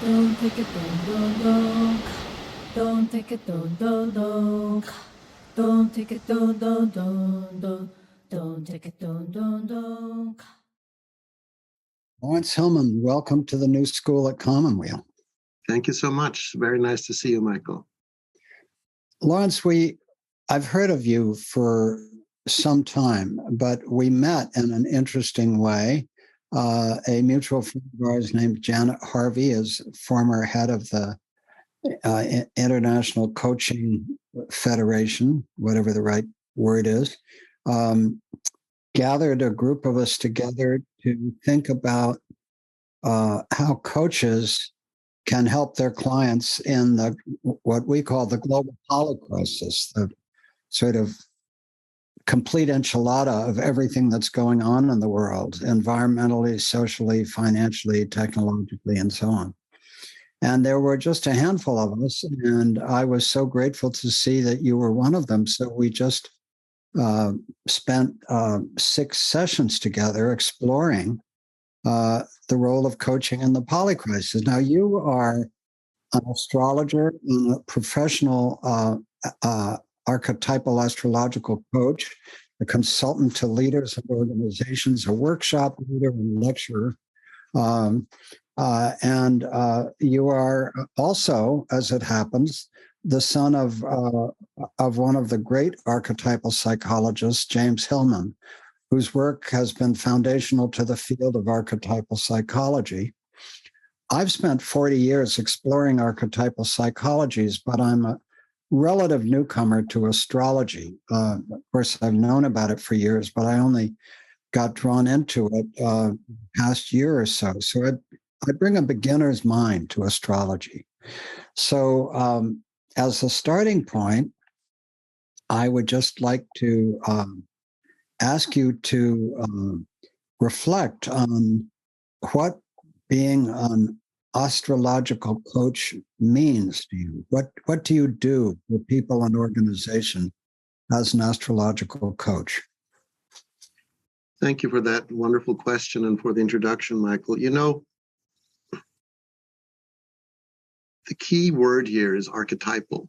Don't take it, don't. Don't take it, don't. Don't take it, don't. Don't take it, don't. Laurence Hillman, welcome to the new school at Commonweal. Thank you so much. Very nice to see you, Michael. Laurence, I've heard of you for some time, but we met in an interesting way. A mutual friend of ours named Janet Harvey is former head of the International Coaching Federation, whatever the right word is, gathered a group of us together to think about how coaches can help their clients in what we call the global polycrisis, the sort of complete enchilada of everything that's going on in the world, environmentally, socially, financially, technologically, and so on. And there were just a handful of us, and I was so grateful to see that you were one of them. So we just spent 6 sessions together exploring the role of coaching in the polycrisis. Now, you are an astrologer and a professional archetypal astrological coach, a consultant to leaders of organizations, a workshop leader and lecturer. And you are also, as it happens, the son of one of the great archetypal psychologists, James Hillman, whose work has been foundational to the field of archetypal psychology. I've spent 40 years exploring archetypal psychologies, but I'm a relative newcomer to astrology. Of course, I've known about it for years, but I only got drawn into it past year or so. So I bring a beginner's mind to astrology. So as a starting point, I would just like to ask you to reflect on what being an astrological coach means to you. What do you do for people and organization as an astrological coach? Thank you for that wonderful question and for the introduction, Michael. You know, the key word here is archetypal.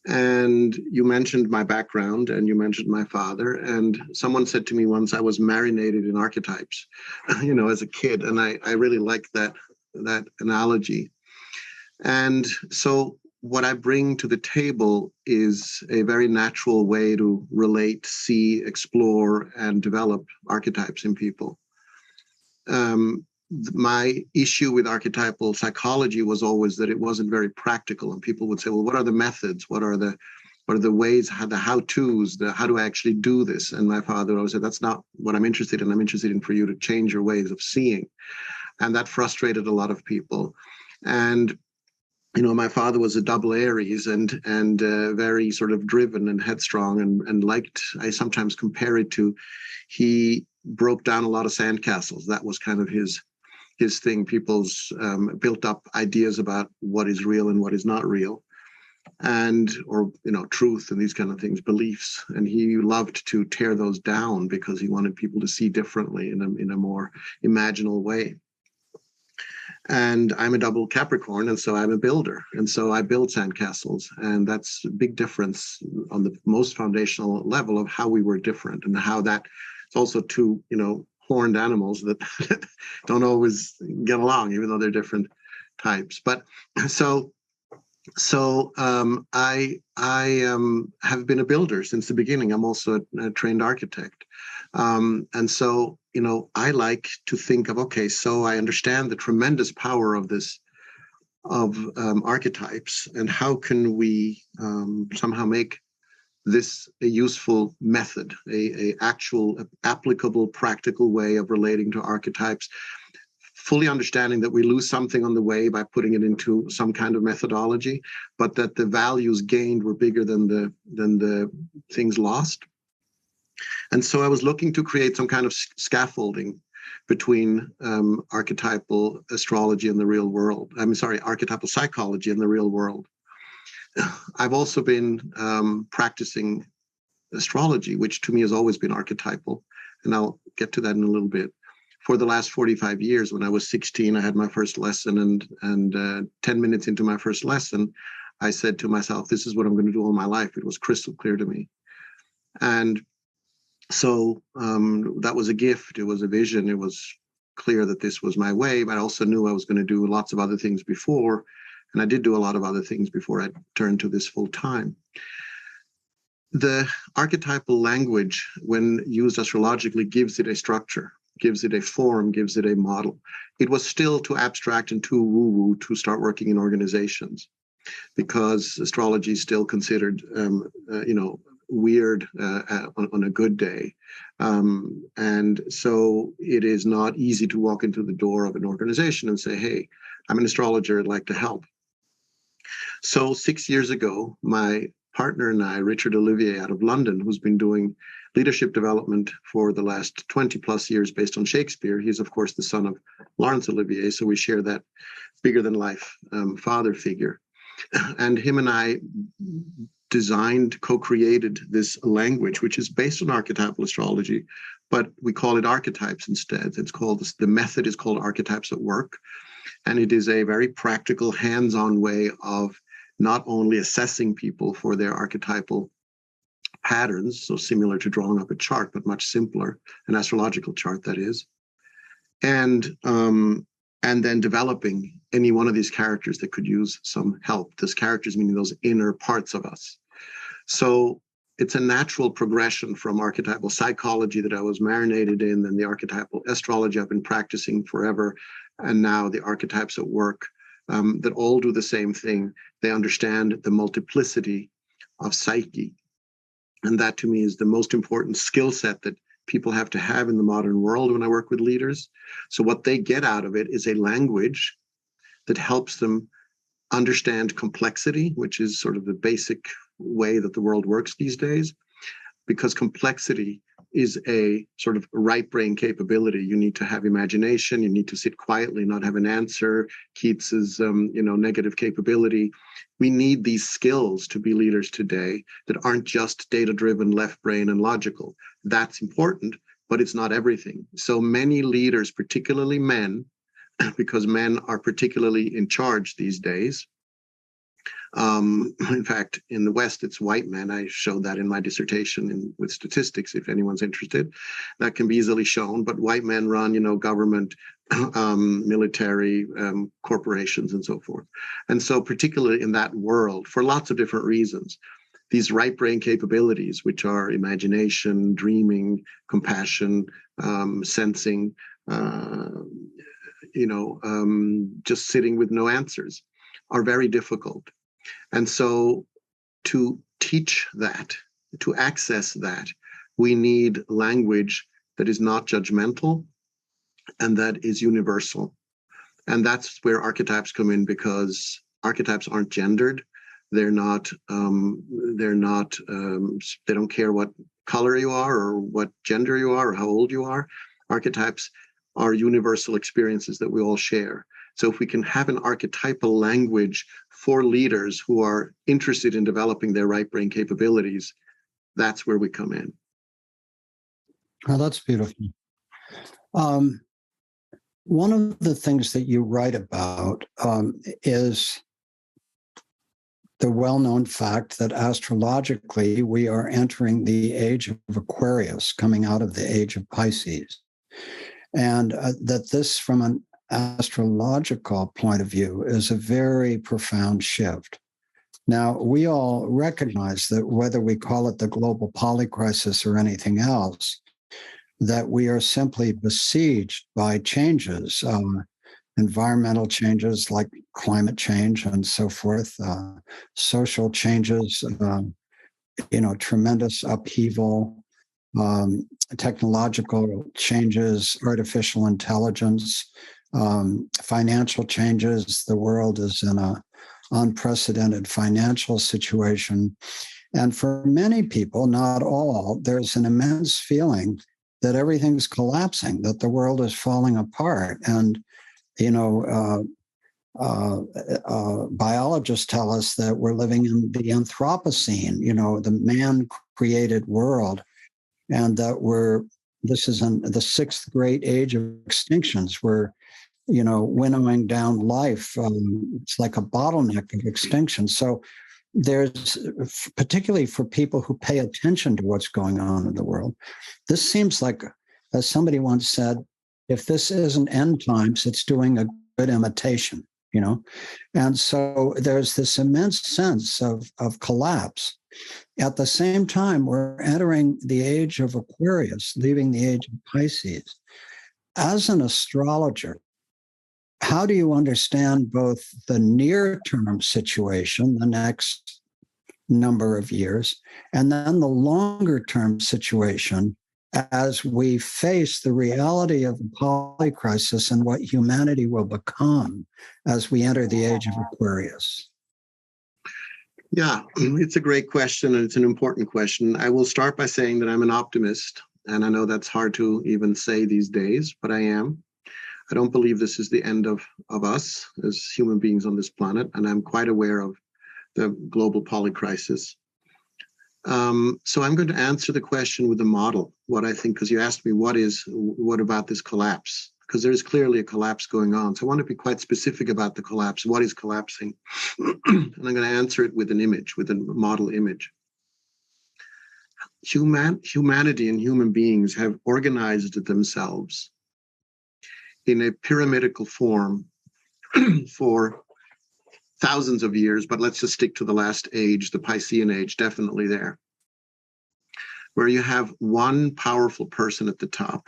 And you mentioned my background and you mentioned my father. And someone said to me once, I was marinated in archetypes, as a kid. And I really liked that analogy. And so what I bring to the table is a very natural way to relate, see, explore, and develop archetypes in people. My issue with archetypal psychology was always that it wasn't very practical, and people would say, well, what are the methods? What are the ways, the how-tos, how do I actually do this? And my father always said, that's not what I'm interested in. I'm interested in for you to change your ways of seeing. And that frustrated a lot of people. And my father was a double Aries and very sort of driven and headstrong and liked, I sometimes compare it to, he broke down a lot of sandcastles. That was kind of his thing. People's built up ideas about what is real and what is not real, or truth and these kind of things, beliefs. And he loved to tear those down because he wanted people to see differently in a more imaginal way. And I'm a double Capricorn, and so I'm a builder. And so I build sandcastles. And that's a big difference on the most foundational level of how we were different, and how that it's also two, horned animals that don't always get along, even though they're different types. But so I have been a builder since the beginning. I'm also a trained architect. And so, I like to think of, okay, so I understand the tremendous power of this, of archetypes, and how can we somehow make this a useful method, a actual applicable, practical way of relating to archetypes, fully understanding that we lose something on the way by putting it into some kind of methodology, but that the values gained were bigger than the things lost. And so I was looking to create some kind of scaffolding between archetypal astrology and the real world. Archetypal psychology and the real world. I've also been practicing astrology, which to me has always been archetypal, and I'll get to that in a little bit, for the last 45 years. When I was 16, I had my first lesson, and 10 minutes into my first lesson, I said to myself, this is what I'm going to do all my life. It was crystal clear to me. And so that was a gift. It was a vision. It was clear that this was my way, but I also knew I was going to do lots of other things before. And I did do a lot of other things before I turned to this full time. The archetypal language, when used astrologically, gives it a structure, gives it a form, gives it a model. It was still too abstract and too woo-woo to start working in organizations, because astrology is still considered, weird on a good day. And so it is not easy to walk into the door of an organization and say, hey, I'm an astrologer, I'd like to help. So 6 years ago, my partner and I, Richard Olivier out of London, who's been doing leadership development for the last 20 plus years based on Shakespeare. He's, of course, the son of Laurence Olivier, so we share that bigger than life father figure. And him and I designed, co-created this language, which is based on archetypal astrology, but we call it archetypes instead. It's called, the method is called Archetypes at Work. And it is a very practical, hands-on way of not only assessing people for their archetypal patterns, so similar to drawing up a chart, but much simpler, an astrological chart, that is, and then developing any one of these characters that could use some help. Those characters meaning those inner parts of us. So it's a natural progression from archetypal psychology that I was marinated in, then the archetypal astrology I've been practicing forever, and now the archetypes at work, that all do the same thing. They understand the multiplicity of psyche. And that to me is the most important skill set that people have to have in the modern world when I work with leaders. So what they get out of it is a language that helps them understand complexity, which is sort of the basic way that the world works these days, because complexity is a sort of right brain capability. You need to have imagination. You need to sit quietly, not have an answer. Keats's, negative capability. We need these skills to be leaders today that aren't just data-driven, left brain, and logical. That's important, but it's not everything. So many leaders, particularly men, because men are particularly in charge these days. In fact, in the West, it's white men. I showed that in my dissertation with statistics, if anyone's interested. That can be easily shown, but white men run, government, military, corporations, and so forth. And so particularly in that world, for lots of different reasons, these right brain capabilities, which are imagination, dreaming, compassion, sensing, just sitting with no answers, are very difficult. And so to teach that, to access that, we need language that is not judgmental and that is universal. And that's where archetypes come in, because archetypes aren't gendered. They don't care what color you are or what gender you are or how old you are. Archetypes are universal experiences that we all share. So if we can have an archetypal language for leaders who are interested in developing their right brain capabilities, that's where we come in. Oh, that's beautiful. One of the things that you write about is the well-known fact that astrologically we are entering the age of Aquarius, coming out of the age of Pisces. And that this, from an astrological point of view, is a very profound shift. Now, we all recognize that whether we call it the global polycrisis or anything else, that we are simply besieged by changes, environmental changes like climate change and so forth, social changes, tremendous upheaval, technological changes, artificial intelligence, financial changes. The world is in an unprecedented financial situation. And for many people, not all, there's an immense feeling that everything's collapsing, that the world is falling apart. And, biologists tell us that we're living in the Anthropocene, the man-created world, and that we're this is in the sixth great age of extinctions. We're, winnowing down life. It's like a bottleneck of extinction. So there's, particularly for people who pay attention to what's going on in the world, this seems like, as somebody once said, if this isn't end times, it's doing a good imitation, And so there's this immense sense of collapse. At the same time, we're entering the age of Aquarius, leaving the age of Pisces. As an astrologer, how do you understand both the near-term situation, the next number of years, and then the longer-term situation as we face the reality of the polycrisis and what humanity will become as we enter the age of Aquarius? Yeah, it's a great question, and it's an important question. I will start by saying that I'm an optimist, and I know that's hard to even say these days, but I am. I don't believe this is the end of us as human beings on this planet, and I'm quite aware of the global polycrisis. So I'm going to answer the question with a model, what I think, because you asked me what about this collapse? Because there is clearly a collapse going on. So I want to be quite specific about the collapse. What is collapsing? And I'm going to answer it with an image, with a model image. Humanity and human beings have organized themselves in a pyramidical form for thousands of years, but let's just stick to the last age, the Piscean age, definitely there, where you have one powerful person at the top.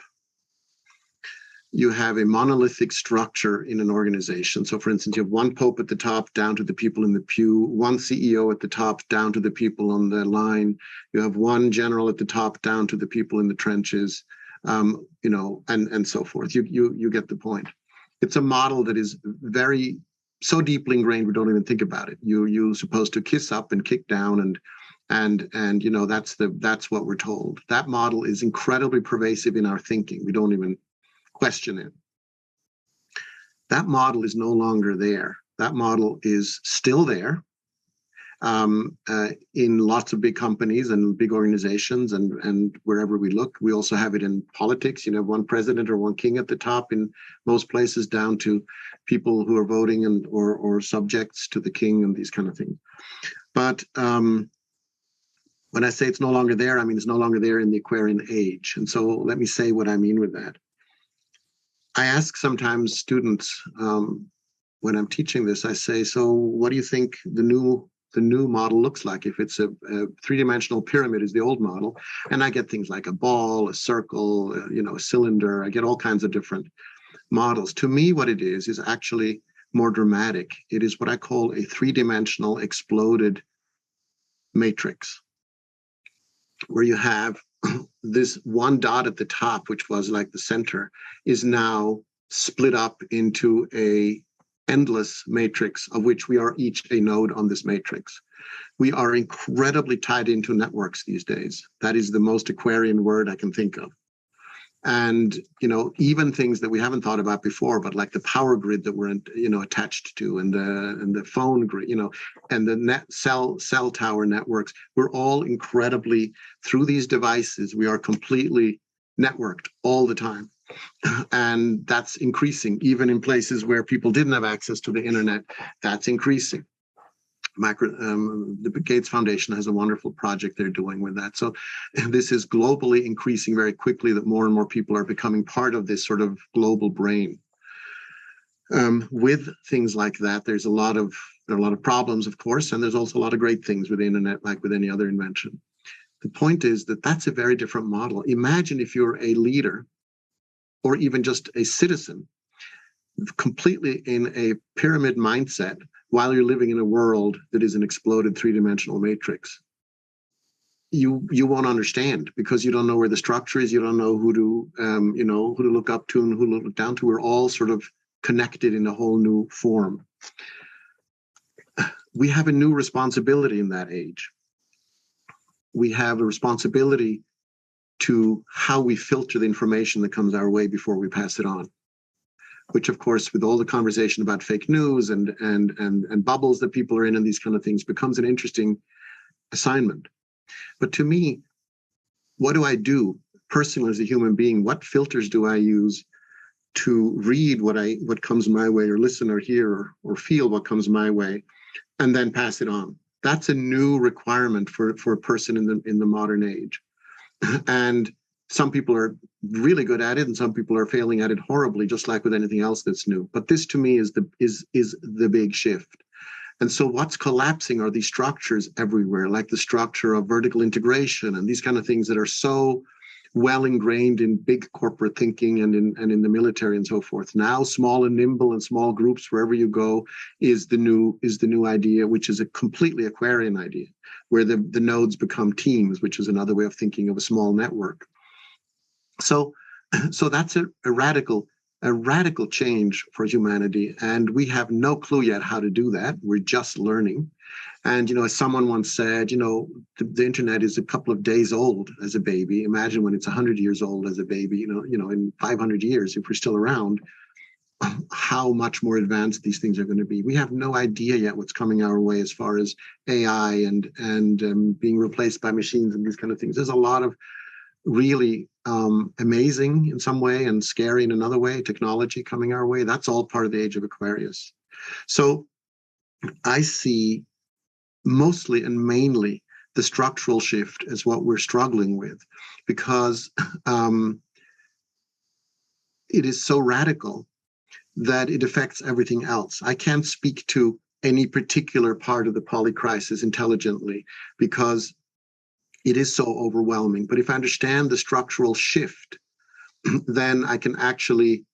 You have a monolithic structure in an organization. So for instance, you have one pope at the top down to the people in the pew, one CEO at the top down to the people on the line. You have one general at the top down to the people in the trenches, and so forth. You get the point. It's a model that is so deeply ingrained we don't even think about it. You're supposed to kiss up and kick down, and that's what we're told. That model is incredibly pervasive in our thinking. We don't even question it. That model is no longer there. That model is still there in lots of big companies and big organizations and wherever we look. We also have it in politics. You know, one president or one king at the top in most places, down to people who are voting and or subjects to the king and these kind of things. But when I say it's no longer there, I mean it's no longer there in the Aquarian age. And so let me say what I mean with that. I ask sometimes students when I'm teaching this, I say, so what do you think the new model looks like? If it's a three-dimensional pyramid is the old model, and I get things like a ball, a circle, a cylinder. I get all kinds of different models. To me, what it is actually more dramatic. It is what I call a three-dimensional exploded matrix, where you have this one dot at the top, which was like the center, is now split up into a endless matrix of which we are each a node on this matrix. We are incredibly tied into networks these days. That is the most Aquarian word I can think of. And, even things that we haven't thought about before, but like the power grid that we're, attached to, and the phone grid, and the cell tower networks, we're all incredibly, through these devices, we are completely networked all the time. And that's increasing, even in places where people didn't have access to the internet. That's increasing. The Gates Foundation has a wonderful project they're doing with that. So this is globally increasing very quickly, that more and more people are becoming part of this sort of global brain. With things like that, there are a lot of problems, of course, and there's also a lot of great things with the internet, like with any other invention. The point is that that's a very different model. Imagine if you're a leader or even just a citizen, completely in a pyramid mindset, while you're living in a world that is an exploded three-dimensional matrix. You won't understand, because you don't know where the structure is. You don't know who to look up to and who to look down to. We're all sort of connected in a whole new form. We have a new responsibility in that age. We have a responsibility to how we filter the information that comes our way before we pass it on. Which, of course, with all the conversation about fake news and bubbles that people are in and these kind of things, becomes an interesting assignment. But to me, what do I do personally as a human being, what filters do I use to read what comes my way, or listen or hear or feel what comes my way, and then pass it on. That's a new requirement for a person in the modern age. And some people are really good at it, and some people are failing at it horribly, just like with anything else that's new. But this, to me, is the big shift. And so what's collapsing are these structures everywhere, like the structure of vertical integration and these kind of things that are so well ingrained in big corporate thinking and in the military and so forth. Now, small and nimble and small groups wherever you go is the new idea, which is a completely Aquarian idea, where the nodes become teams, which is another way of thinking of a small network. So that's a radical change for humanity, and we have no clue yet how to do that. We're just learning. And, as someone once said, the internet is a couple of days old as a baby. Imagine when it's 100 years old as a baby, in 500 years, if we're still around, how much more advanced these things are going to be. We have no idea yet what's coming our way as far as AI and being replaced by machines and these kind of things. There's a lot of really amazing in some way and scary in another way technology coming our way. That's all part of the age of Aquarius. So I see mostly and mainly the structural shift as what we're struggling with, because it is so radical that it affects everything else. I can't speak to any particular part of the polycrisis intelligently because it is so overwhelming. But if I understand the structural shift, then I can actually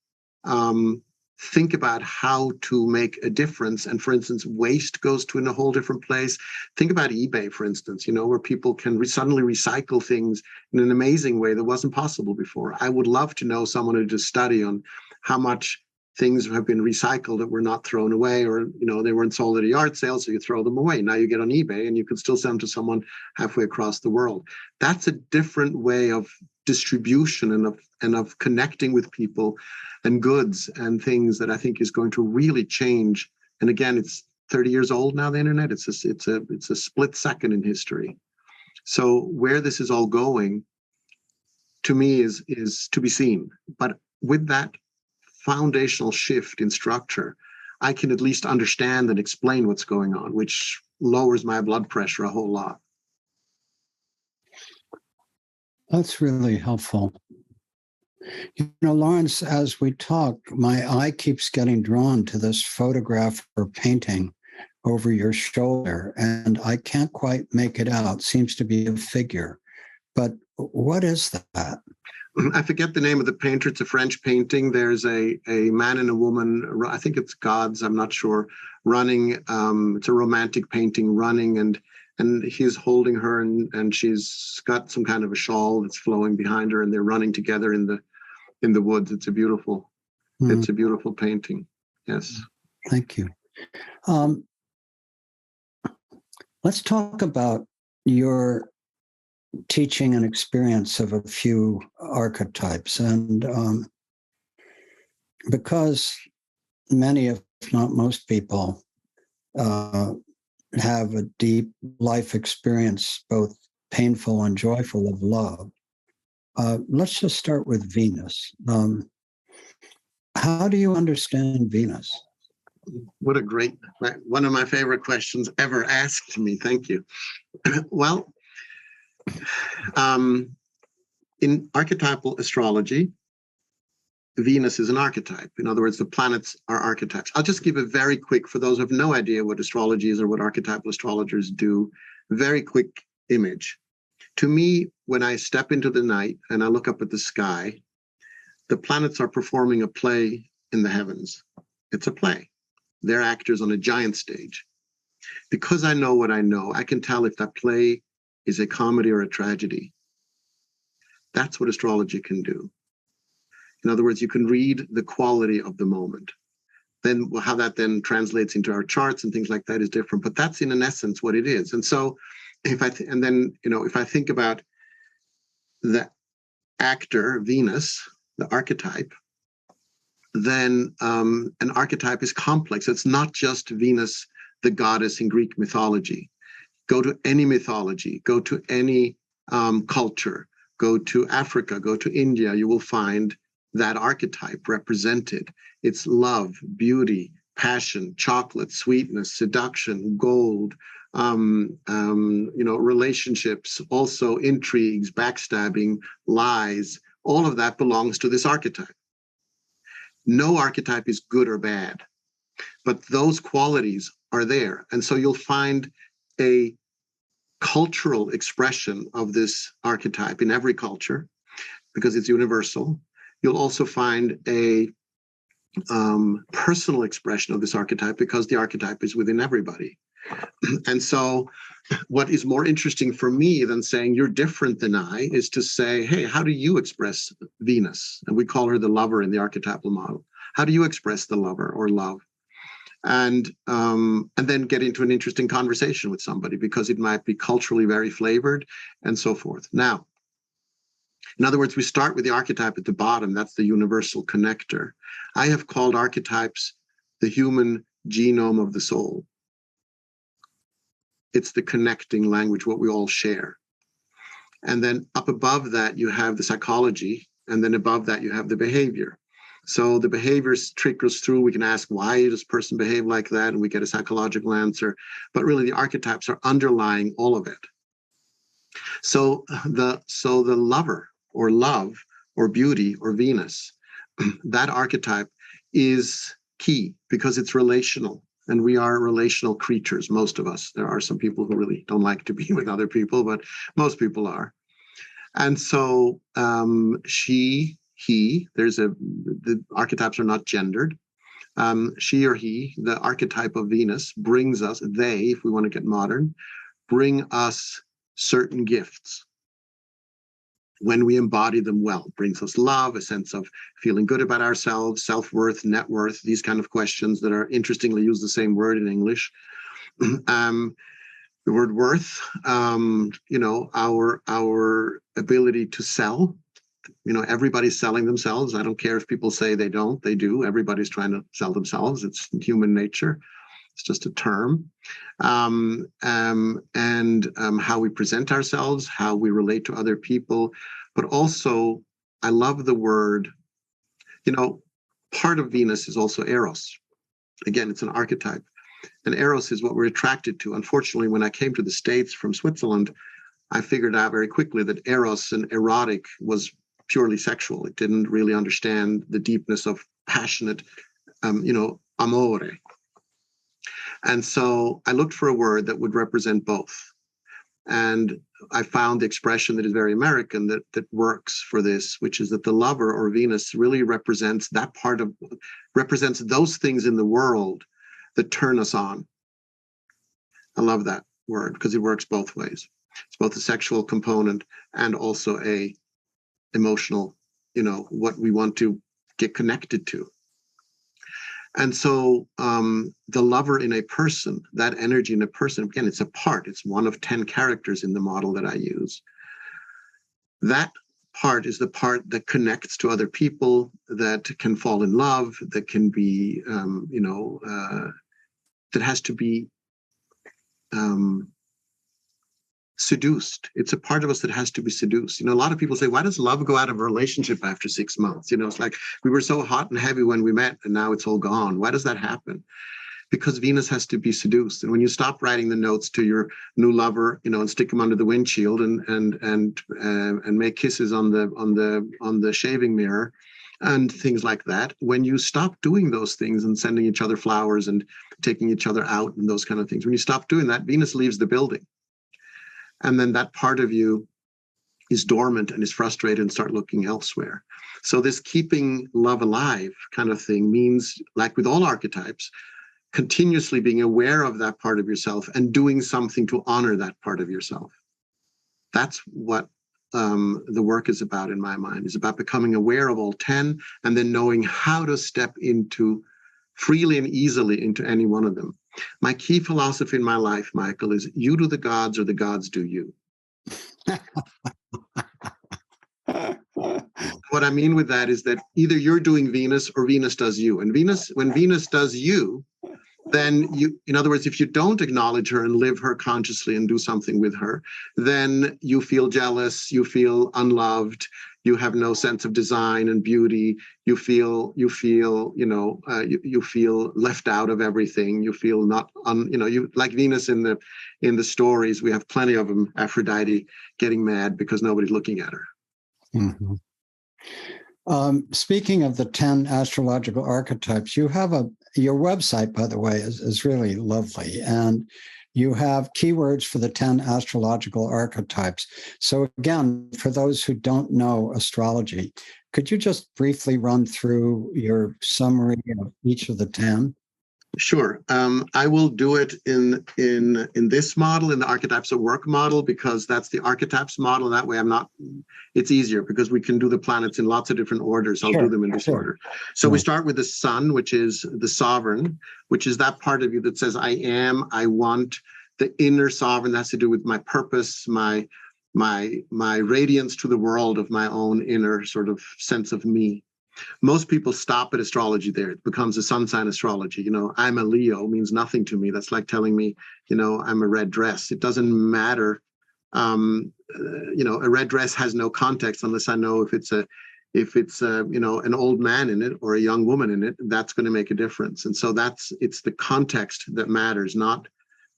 think about how to make a difference. And for instance, waste goes to in a whole different place. Think about eBay, for instance, where people can suddenly recycle things in an amazing way that wasn't possible before. I would love to know someone who did a study on how much things have been recycled that were not thrown away, or they weren't sold at a yard sale, so you throw them away. Now you get on eBay and you can still send them to someone halfway across the world. That's a different way of distribution and of connecting with people and goods and things that I think is going to really change. And again, it's 30 years old now, the internet. It's a split second in history. So where this is all going, to me, is to be seen. But with that foundational shift in structure, I can at least understand and explain what's going on, which lowers my blood pressure a whole lot. That's really helpful. Laurence, as we talk, my eye keeps getting drawn to this photograph or painting over your shoulder, and I can't quite make it out. It seems to be a figure. But what is that? I forget the name of the painter. It's a French painting. There's a man and a woman, I think it's gods, I'm not sure, running. It's a romantic painting, running, and he's holding her, and she's got some kind of a shawl that's flowing behind her, and they're running together in the woods. It's a beautiful painting. Yes. Thank you. Let's talk about your teaching and experience of a few archetypes. And because many, if not most people, have a deep life experience, both painful and joyful, of love, let's just start with Venus. How do you understand Venus? What a great, one of my favorite questions ever asked to me. Thank you. Well, in archetypal astrology, Venus is an archetype. In other words, the planets are archetypes. I'll just give a very quick, for those who have no idea what astrology is or what archetypal astrologers do, very quick image. To me, when I step into the night and I look up at the sky, the planets are performing a play in the heavens. It's a play. They're actors on a giant stage. Because I know what I know, I can tell if that play is a comedy or a tragedy. That's what astrology can do. In other words, you can read the quality of the moment. Then how that then translates into our charts and things like that is different, but that's in essence what it is. And so if I think about the actor, Venus, the archetype, then an archetype is complex. It's not just Venus, the goddess in Greek mythology. Go to any mythology, go to any culture go to Africa, go to India, you will find that archetype represented. It's love, beauty, passion, chocolate, sweetness, seduction, gold, relationships, also intrigues, backstabbing, lies. All of that belongs to this archetype. No archetype is good or bad, but those qualities are there. And so you'll find a cultural expression of this archetype in every culture because it's universal. You'll also find a personal expression of this archetype because the archetype is within everybody. And so what is more interesting for me than saying you're different than I is to say, hey, how do you express Venus? And we call her the lover in the archetypal model. How do you express the lover or love? And then get into an interesting conversation with somebody because it might be culturally very flavored and so forth. Now, in other words, we start with the archetype at the bottom. That's the universal connector. I have called archetypes the human genome of the soul. It's the connecting language, what we all share. And then up above that, you have the psychology. And then above that, you have the behavior. So the behavior trickles through. We can ask, why does a person behave like that? And we get a psychological answer. But really, the archetypes are underlying all of it. So the lover or love or beauty or Venus, that archetype is key because it's relational. And we are relational creatures, most of us. There are some people who really don't like to be with other people, but most people are. And so she, he, the archetypes are not gendered. She or he, the archetype of Venus brings us, they, if we want to get modern, bring us certain gifts. When we embody them well, brings us love, a sense of feeling good about ourselves, self-worth, net worth, these kind of questions that are interestingly use the same word in English. The word worth, our ability to sell. Everybody's selling themselves. I don't care if people say they don't, they do. Everybody's trying to sell themselves. It's human nature. It's just a term. And how we present ourselves, how we relate to other people. But also, I love the word, part of Venus is also Eros. Again, it's an archetype. And Eros is what we're attracted to. Unfortunately, when I came to the States from Switzerland, I figured out very quickly that Eros and erotic was purely sexual. It didn't really understand the deepness of passionate, amore. And so I looked for a word that would represent both. And I found the expression that is very American that works for this, which is that the lover or Venus really represents represents those things in the world that turn us on. I love that word because it works both ways. It's both a sexual component and also a emotional, what we want to get connected to. And so the lover in a person, that energy in a person, again, it's a part. It's one of 10 characters in the model that I use. That part is the part that connects to other people, that can fall in love, that can be, that has to be seduced. It's a part of us that has to be seduced. A lot of people say, why does love go out of a relationship after 6 months? It's like we were so hot and heavy when we met and now it's all gone. Why does that happen? Because Venus has to be seduced. And when you stop writing the notes to your new lover, and stick them under the windshield and make kisses on the shaving mirror and things like that, when you stop doing those things and sending each other flowers and taking each other out and those kind of things, when you stop doing that, Venus leaves the building. And then that part of you is dormant and is frustrated and start looking elsewhere. So this keeping love alive kind of thing means, like with all archetypes, continuously being aware of that part of yourself and doing something to honor that part of yourself. That's what the work is about in my mind. It's about becoming aware of all 10 and then knowing how to step into freely and easily into any one of them. My key philosophy in my life, Michael, is you do the gods or the gods do you. What I mean with that is that either you're doing Venus or Venus does you. And when Venus does you, then you, in other words, if you don't acknowledge her and live her consciously and do something with her, then you feel jealous, you feel unloved, you have no sense of design and beauty, you feel you feel left out of everything, you feel not you like Venus in the stories, we have plenty of them, Aphrodite getting mad because nobody's looking at her. Mm-hmm. Speaking of the 10 astrological archetypes, you have your website, by the way, is really lovely. And you have keywords for the 10 astrological archetypes. So again, for those who don't know astrology, could you just briefly run through your summary of each of the 10? Sure. I will do it in this model, in the Archetypes at Work model, because that's the archetypes model. That way it's easier because we can do the planets in lots of different orders. I'll do them in this order. So we start with the sun, which is the sovereign, which is that part of you that says, I am, I want. The inner sovereign has to do with my purpose, my radiance to the world of my own inner sort of sense of me. Most people stop at astrology there. It becomes a sun sign astrology. I'm a Leo means nothing to me. That's like telling me, I'm a red dress. It doesn't matter. A red dress has no context unless I know if it's an old man in it or a young woman in it. That's going to make a difference. And so it's the context that matters, not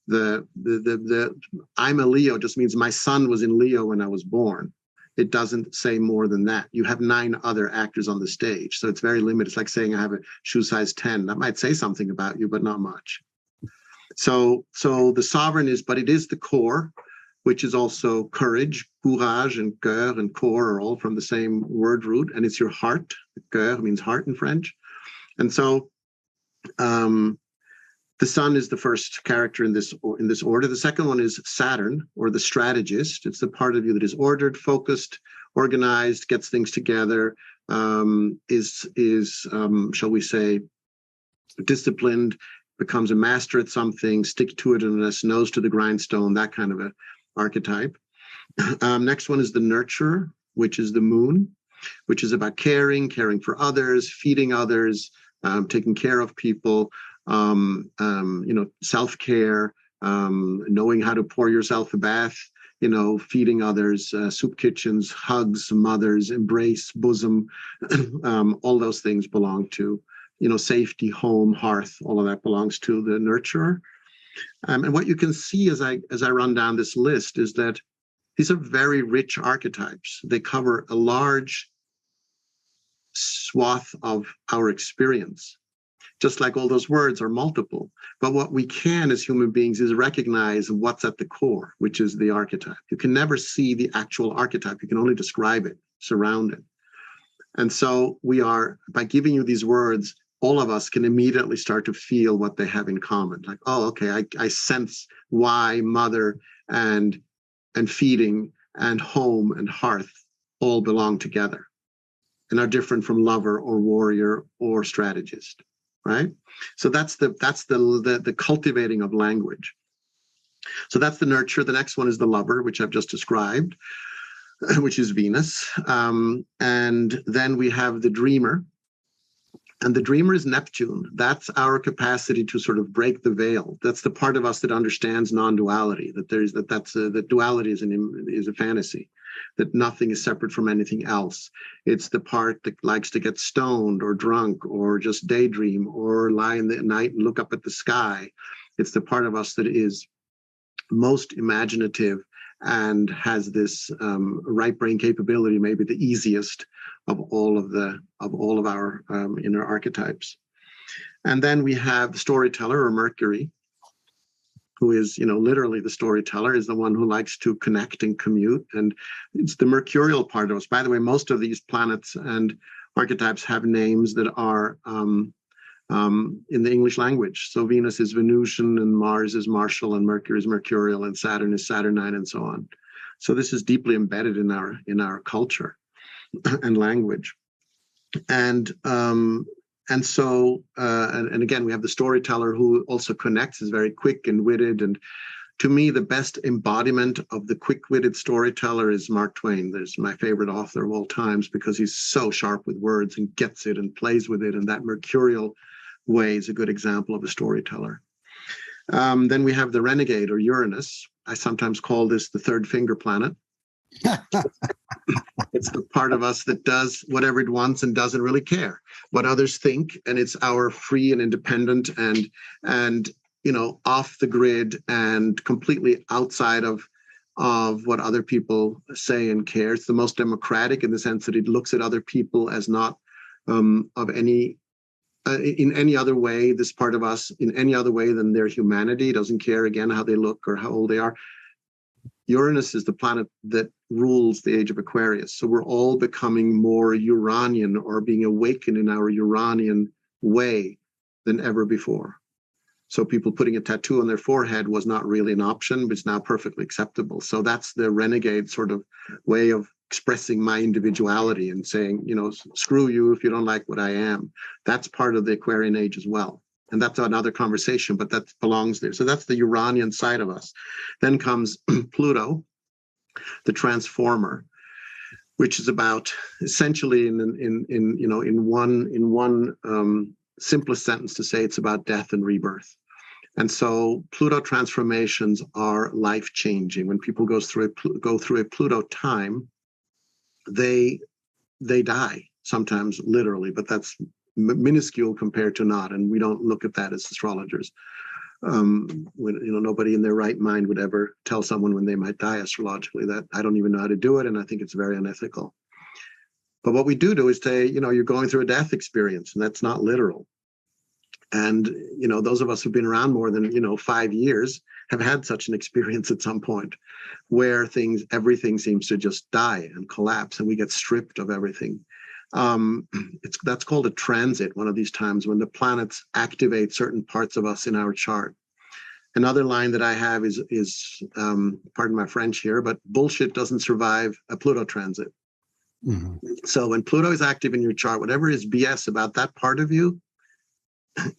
the I'm a Leo just means my sun was in Leo when I was born. It doesn't say more than that. You have 9 other actors on the stage, so it's very limited. It's like saying I have a shoe size 10. That might say something about you, but not much. So the sovereign but it is the core, which is also courage. Courage and cœur and corps are all from the same word root, and it's your heart. Cœur means heart in French. And so the sun is the first character in this order. The second one is Saturn, or the strategist. It's the part of you that is ordered, focused, organized, gets things together, shall we say, disciplined, becomes a master at something, stick-to-itiveness, nose to the grindstone, that kind of a archetype. Next one is the nurturer, which is the moon, which is about caring for others, feeding others, taking care of people. Self-care, knowing how to pour yourself a bath, feeding others, soup kitchens, hugs, mothers, embrace, bosom, all those things belong to, safety, home, hearth, all of that belongs to the nurturer. And what you can see as I run down this list is that these are very rich archetypes. They cover a large swath of our experience. Just like all those words are multiple. But what we can as human beings is recognize what's at the core, which is the archetype. You can never see the actual archetype. You can only describe it, surround it. And so by giving you these words, all of us can immediately start to feel what they have in common. Like, oh, okay, I sense why mother and feeding and home and hearth all belong together and are different from lover or warrior or strategist. Right? So that's the cultivating of language. So that's the nurture. The next one is the lover, which I've just described, which is Venus. And then we have the dreamer. And the dreamer is Neptune. That's our capacity to sort of break the veil. That's the part of us that understands non-duality, that duality is a fantasy, that nothing is separate from anything else. It's the part that likes to get stoned or drunk or just daydream or lie in the night and look up at the sky. It's the part of us that is most imaginative and has this right brain capability, maybe the easiest of all of our inner archetypes. And then we have the storyteller, or Mercury, who is, literally the storyteller, is the one who likes to connect and commute. And it's the mercurial part of us. By the way, most of these planets and archetypes have names that are in the English language. So Venus is Venusian, and Mars is martial, and Mercury is mercurial, and Saturn is Saturnine, and so on. So this is deeply embedded in our culture and language. And so again, we have the storyteller who also connects, is very quick and witted. And to me, the best embodiment of the quick-witted storyteller is Mark Twain. There's my favorite author of all times because he's so sharp with words and gets it and plays with it. And that mercurial way is a good example of a storyteller. Then we have the renegade, or Uranus. I sometimes call this the third finger planet. It's the part of us that does whatever it wants and doesn't really care what others think, and it's our free and independent and off the grid and completely outside of what other people say and care. It's the most democratic in the sense that it looks at other people as not of any in any other way, this part of us in any other way than their humanity. Doesn't care again how they look or how old they are. Uranus is the planet that rules the age of Aquarius. So we're all becoming more Uranian, or being awakened in our Uranian way than ever before. So people putting a tattoo on their forehead was not really an option, but it's now perfectly acceptable. So that's the renegade sort of way of expressing my individuality and saying, screw you if you don't like what I am. That's part of the Aquarian age as well. And that's another conversation, but that belongs there. So that's the Uranian side of us. Then comes Pluto, the transformer, which is about essentially in one simplest sentence to say, it's about death and rebirth. And so Pluto transformations are life-changing. When people go through a Pluto time, they die, sometimes literally, but that's minuscule compared to not, and we don't look at that as astrologers. Nobody in their right mind would ever tell someone when they might die astrologically. That I don't even know how to do it, and I think it's very unethical. But what we do is say, you're going through a death experience, and that's not literal. And those of us who've been around more than 5 years have had such an experience at some point, where everything seems to just die and collapse, and we get stripped of everything. That's called a transit, one of these times when the planets activate certain parts of us in our chart. Another line that I have is pardon my French here, but bullshit doesn't survive a Pluto transit. Mm-hmm. So when Pluto is active in your chart, whatever is BS about that part of you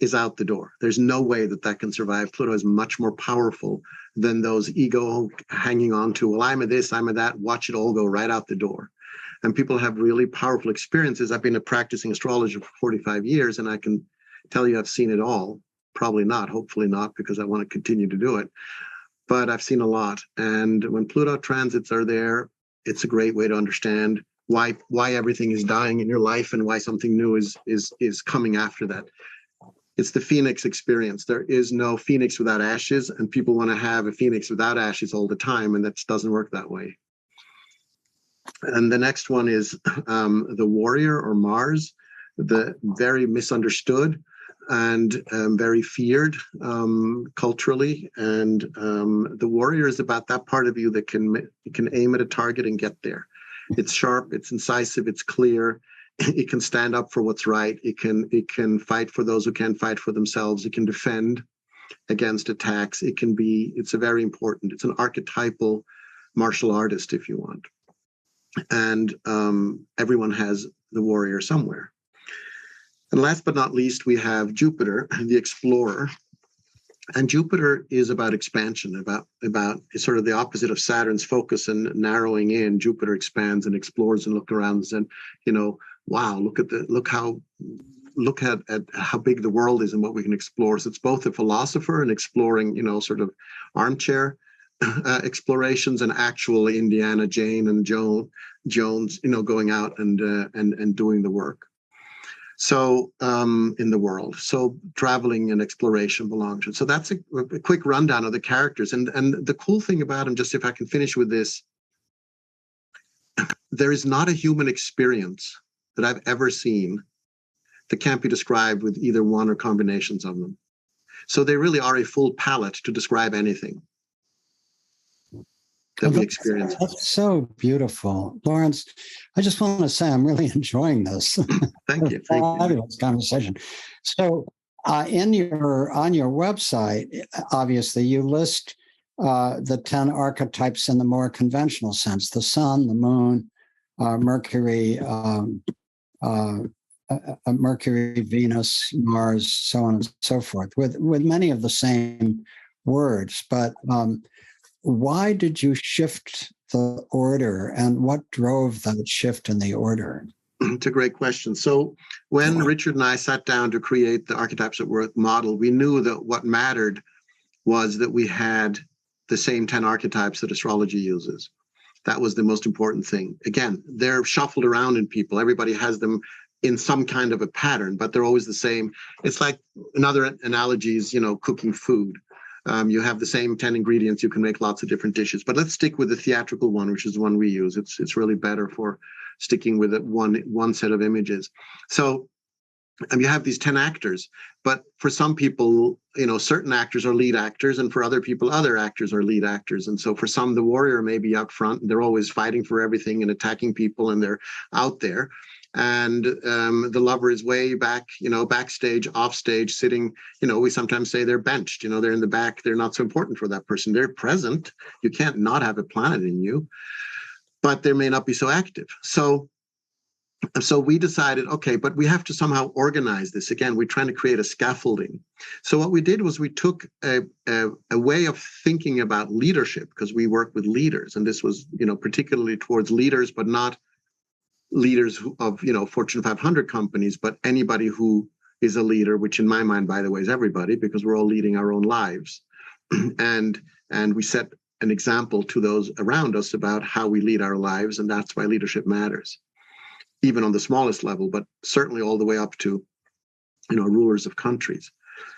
is out the door. There's no way that can survive. Pluto is much more powerful than those ego hanging on to, well, I'm a this, I'm a that, watch it all go right out the door. And people have really powerful experiences. I've been a practicing astrologer for 45 years, and I can tell you I've seen it all. Probably not, hopefully not, because I want to continue to do it. But I've seen a lot. And when Pluto transits are there, it's a great way to understand why everything is dying in your life and why something new is coming after that. It's the phoenix experience. There is no phoenix without ashes, and people want to have a phoenix without ashes all the time, and that doesn't work that way. And the next one is the warrior, or Mars, the very misunderstood and very feared culturally. And the warrior is about that part of you that can aim at a target and get there. It's sharp, it's incisive, it's clear. It can stand up for what's right. It can fight for those who can't fight for themselves. It can defend against attacks. It's a very important, it's an archetypal martial artist, if you want. And everyone has the warrior somewhere. And last but not least, we have Jupiter, the explorer. And Jupiter is about expansion, about sort of the opposite of Saturn's focus and narrowing in. Jupiter expands and explores and looks around and, wow, look at how big the world is and what we can explore. So it's both a philosopher and exploring, sort of armchair explorations, and actual Indiana Jane and Jones, going out and doing the work. So in the world, so traveling and exploration belong to it. So that's a quick rundown of the characters. And the cool thing about them, just if I can finish with this, there is not a human experience that I've ever seen that can't be described with either one or combinations of them. So they really are a full palette to describe anything that we experience. That's so beautiful. Laurence, I just want to say I'm really enjoying this. Thank you. Fabulous conversation. So on your website, obviously, you list the 10 archetypes in the more conventional sense: the sun, the moon, Mercury, Mercury, Venus, Mars, so on and so forth, with many of the same words. But why did you shift the order, and what drove that shift in the order? It's a great question. So when Richard and I sat down to create the Archetypes at Work model, we knew that what mattered was that we had the same 10 archetypes that astrology uses. That was the most important thing. Again, they're shuffled around in people. Everybody has them in some kind of a pattern, but they're always the same. It's like another analogy is, cooking food. You have the same 10 ingredients. You can make lots of different dishes. But let's stick with the theatrical one, which is the one we use. It's really better for sticking with it, one set of images. So you have these 10 actors, but for some people, certain actors are lead actors, and for other people, other actors are lead actors. And so for some, the warrior may be up front, and they're always fighting for everything and attacking people, and they're out there. And the lover is way back, backstage, off stage, sitting, we sometimes say they're benched, they're in the back. They're not so important for that person. They're present. You can't not have a planet in you, but they may not be so active. So we decided, okay, but we have to somehow organize this. Again, we're trying to create a scaffolding. So what we did was we took a way of thinking about leadership, because we work with leaders, and this was, particularly towards leaders, but not leaders of, Fortune 500 companies, but anybody who is a leader, which in my mind, by the way, is everybody, because we're all leading our own lives. and we set an example to those around us about how we lead our lives, and that's why leadership matters, even on the smallest level, but certainly all the way up to, rulers of countries.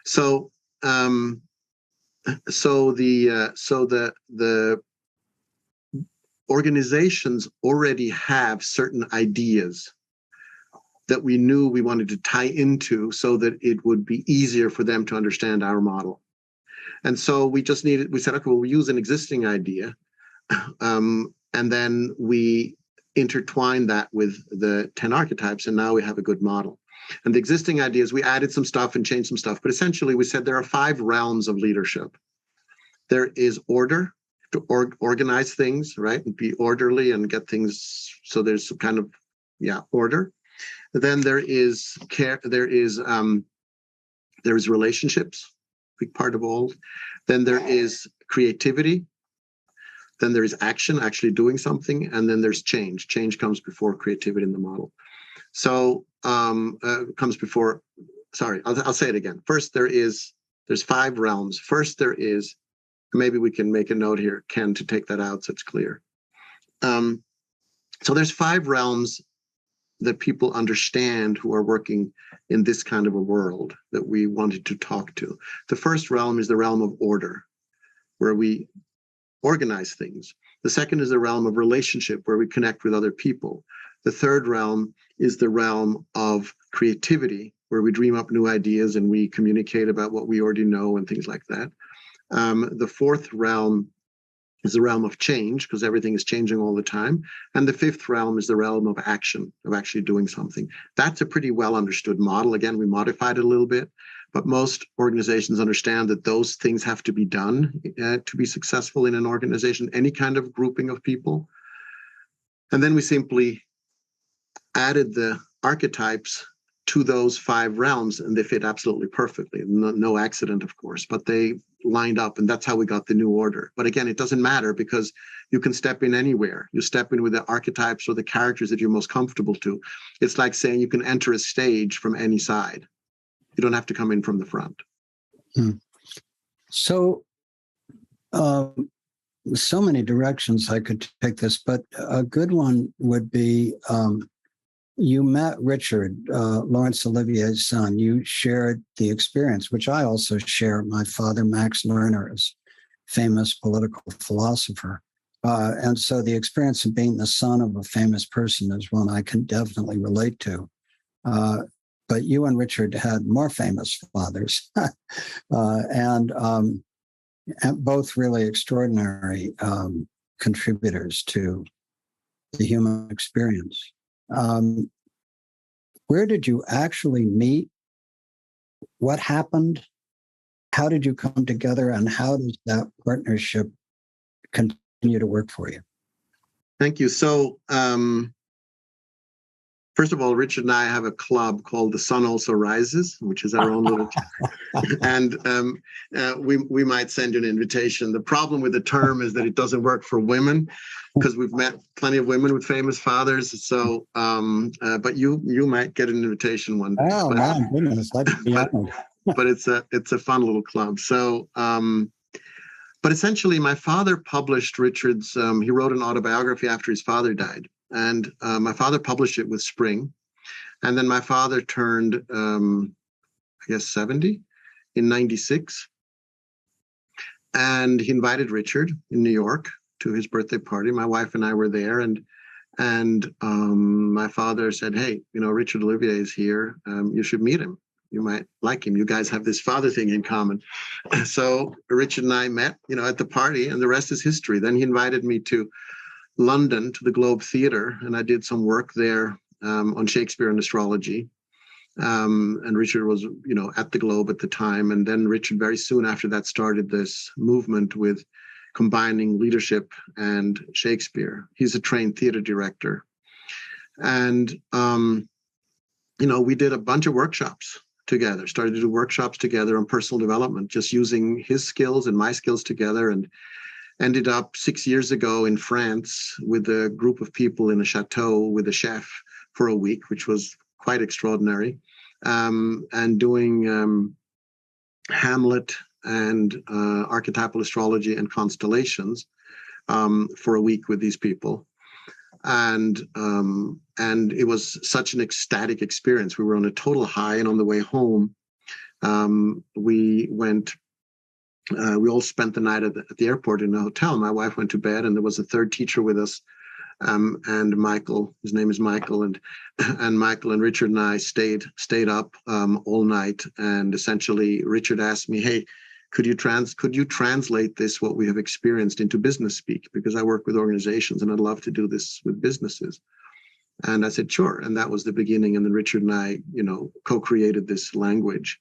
So, the organizations already have certain ideas that we knew we wanted to tie into so that it would be easier for them to understand our model. And so we said, okay, well, we'll use an existing idea, and then we intertwine that with the 10 archetypes, and now we have a good model. And the existing ideas, we added some stuff and changed some stuff, but essentially we said there are 5 realms of leadership. There is order, to organize things, right, and be orderly and get things, so there's some kind of order. Then there is care, there is relationships, big part of all. Then there is creativity. Then there is action, actually doing something, and then there's change. Change comes before creativity in the model. So comes before. Sorry, I'll say it again. First, there's 5 realms. First, there is. Maybe we can make a note here, Ken, to take that out so it's clear. So there's 5 realms that people understand who are working in this kind of a world that we wanted to talk to. The first realm is the realm of order, where we organize things. The second is the realm of relationship, where we connect with other people. The third realm is the realm of creativity, where we dream up new ideas and we communicate about what we already know and things like that. The fourth realm is the realm of change, because everything is changing all the time. And the fifth realm is the realm of action, of actually doing something. That's a pretty well understood model. Again, we modified it a little bit, but most organizations understand that those things have to be done to be successful in an organization, any kind of grouping of people. And then we simply added the archetypes to those 5 realms, and they fit absolutely perfectly. No accident, of course, but they lined up, and that's how we got the new order. But again, it doesn't matter, because you can step in anywhere. You step in with the archetypes or the characters that you're most comfortable to. It's like saying you can enter a stage from any side. You don't have to come in from the front. So many directions I could take this, but a good one would be, you met Richard, Laurence Olivier's son. You shared the experience, which I also share. My father, Max Lerner, is a famous political philosopher. And so the experience of being the son of a famous person is one I can definitely relate to. But you and Richard had more famous fathers, and both really extraordinary contributors to the human experience. Where did you actually meet? What happened? How did you come together? And how does that partnership continue to work for you? Thank you. So First of all, Richard and I have a club called The Sun Also Rises, which is our own little, and we might send you an invitation. The problem with the term is that it doesn't work for women, because we've met plenty of women with famous fathers. So, but you might get an invitation one day. Oh, my goodness, I'd be honored. But it's a fun little club. So, but essentially, my father published Richard's. He wrote an autobiography after his father died. And my father published it with Spring. And then my father turned, I guess, 70 in 96. And he invited Richard in New York to his birthday party. My wife and I were there. And my father said, hey, Richard Olivier is here. You should meet him. You might like him. You guys have this father thing in common. So Richard and I met, at the party, and the rest is history. Then he invited me to London, to the Globe Theatre, and I did some work there on Shakespeare and astrology. And Richard was, at the Globe at the time. And then Richard, very soon after that, started this movement with combining leadership and Shakespeare. He's a trained theater director. And, we did a bunch of workshops together, started to do workshops together on personal development, just using his skills and my skills together, and ended up 6 years ago in France with a group of people in a chateau with a chef for a week, which was quite extraordinary, and doing Hamlet and archetypal astrology and constellations for a week with these people. And it was such an ecstatic experience. We were on a total high, and on the way home, we all spent the night at the airport in a hotel. My wife went to bed, and there was a third teacher with us, and Michael. His name is Michael, and Michael and Richard and I stayed up all night. And essentially, Richard asked me, "Hey, could you translate this, what we have experienced, into business speak? Because I work with organizations, and I'd love to do this with businesses." And I said, "Sure." And that was the beginning. And then Richard and I, co-created this language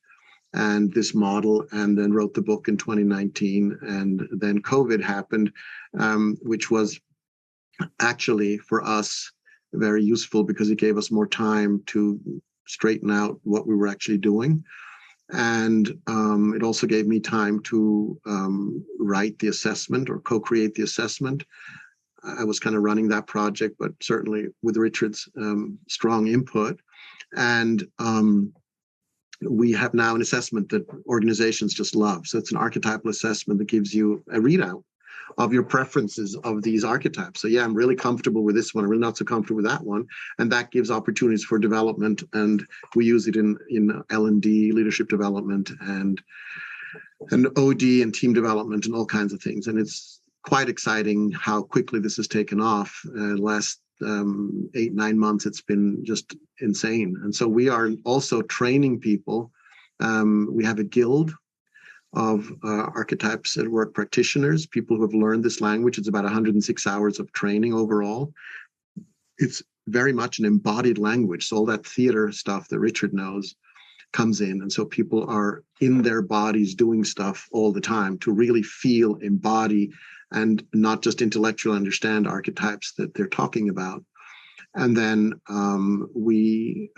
and this model, and then wrote the book in 2019. And then COVID happened, which was actually for us very useful, because it gave us more time to straighten out what we were actually doing. And it also gave me time to write the assessment, or co-create the assessment. I was kind of running that project, but certainly with Richard's strong input. And we have now an assessment that organizations just love. So it's an archetypal assessment that gives you a readout of your preferences of these archetypes. So yeah, I'm really comfortable with this one. I'm really not so comfortable with that one. And that gives opportunities for development. And we use it in L&D, leadership development, and OD and team development, and all kinds of things. And it's quite exciting how quickly this has taken off. Last 8-9 months, it's been just insane. And so we are also training people. We have a guild of archetypes at work practitioners, people who have learned this language. It's about 106 hours of training overall. It's very much an embodied language. So all that theater stuff that Richard knows comes in. And so people are in their bodies doing stuff all the time to really feel, embody, and not just intellectually understand archetypes that they're talking about. And then we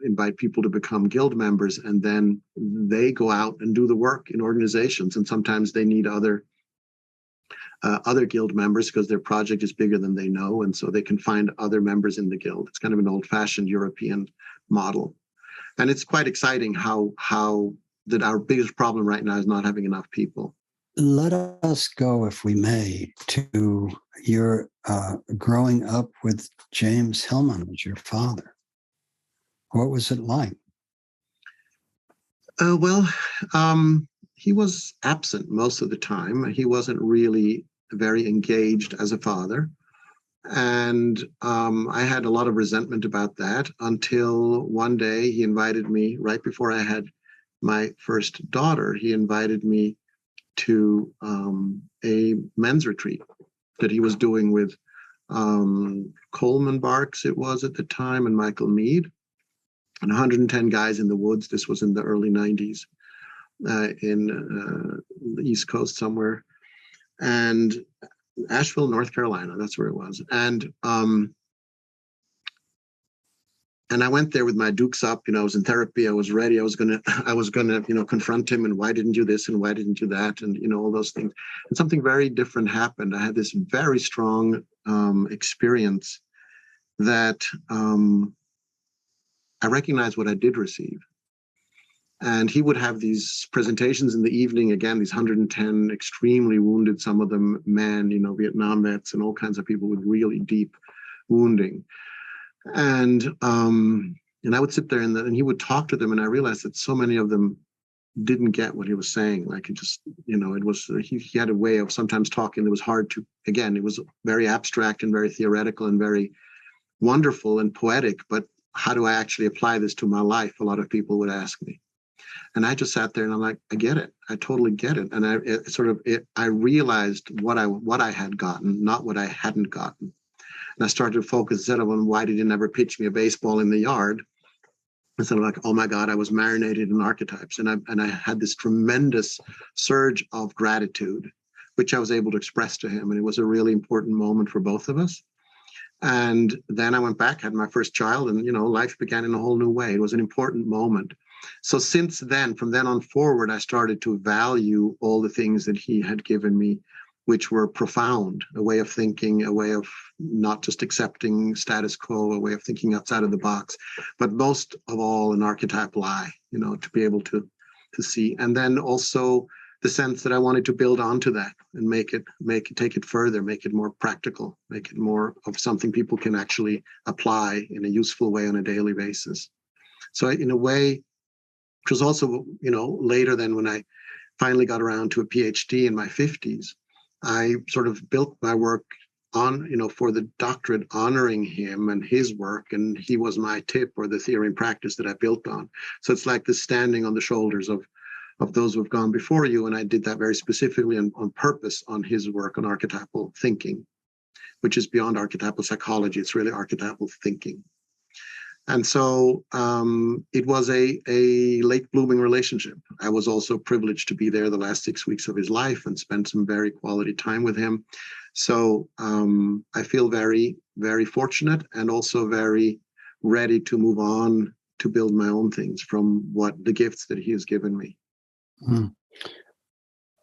invite people to become guild members, and then they go out and do the work in organizations. And sometimes they need other guild members because their project is bigger than they know. And so they can find other members in the guild. It's kind of an old-fashioned European model. And it's quite exciting how that our biggest problem right now is not having enough people. Let us go, if we may, to your growing up with James Hillman as your father. What was it like? He was absent most of the time. He wasn't really very engaged as a father. And I had a lot of resentment about that, until one day he invited me, right before I had my first daughter, he invited me to a men's retreat that he was doing with Coleman Barks, it was at the time, and Michael Mead, and 110 guys in the woods. This was in the early 90s in the East Coast somewhere, and Asheville, North Carolina, that's where it was. And And I went there with my dukes up. I was in therapy. I was ready. I was gonna, confront him. And why didn't you this? And why didn't you that? And all those things. And something very different happened. I had this very strong experience that I recognized what I did receive. And he would have these presentations in the evening. Again, these 110 extremely wounded, some of them men, Vietnam vets, and all kinds of people with really deep wounding. And I would sit there and he would talk to them, and I realized that so many of them didn't get what he was saying. Like, it just, it was, he had a way of sometimes talking that was hard to, again, it was very abstract and very theoretical and very wonderful and poetic, but how do I actually apply this to my life? A lot of people would ask me. And I just sat there and I'm like, I get it. I totally get it. And I realized what I had gotten, not what I hadn't gotten. And I started to focus instead of on why did he never pitch me a baseball in the yard, instead of like, oh my God, I was marinated in archetypes. And I had this tremendous surge of gratitude, which I was able to express to him. And it was a really important moment for both of us. And then I went back, had my first child, and life began in a whole new way. It was an important moment. So since then, from then on forward, I started to value all the things that he had given me, which were profound, a way of thinking, a way of not just accepting status quo, a way of thinking outside of the box, but most of all an archetypal eye, to be able to see. And then also the sense that I wanted to build onto that and take it further, make it more practical, make it more of something people can actually apply in a useful way on a daily basis. So in a way, which was also, later then when I finally got around to a PhD in my 50s, I sort of built my work on, for the doctorate, honoring him and his work. And he was my tip, or the theory and practice that I built on. So it's like this standing on the shoulders of those who have gone before you. And I did that very specifically and on purpose on his work on archetypal thinking, which is beyond archetypal psychology. It's really archetypal thinking. And so it was a late blooming relationship. I was also privileged to be there the last 6 weeks of his life and spend some very quality time with him. So I feel very, very fortunate and also very ready to move on to build my own things from the gifts that he has given me. Hmm.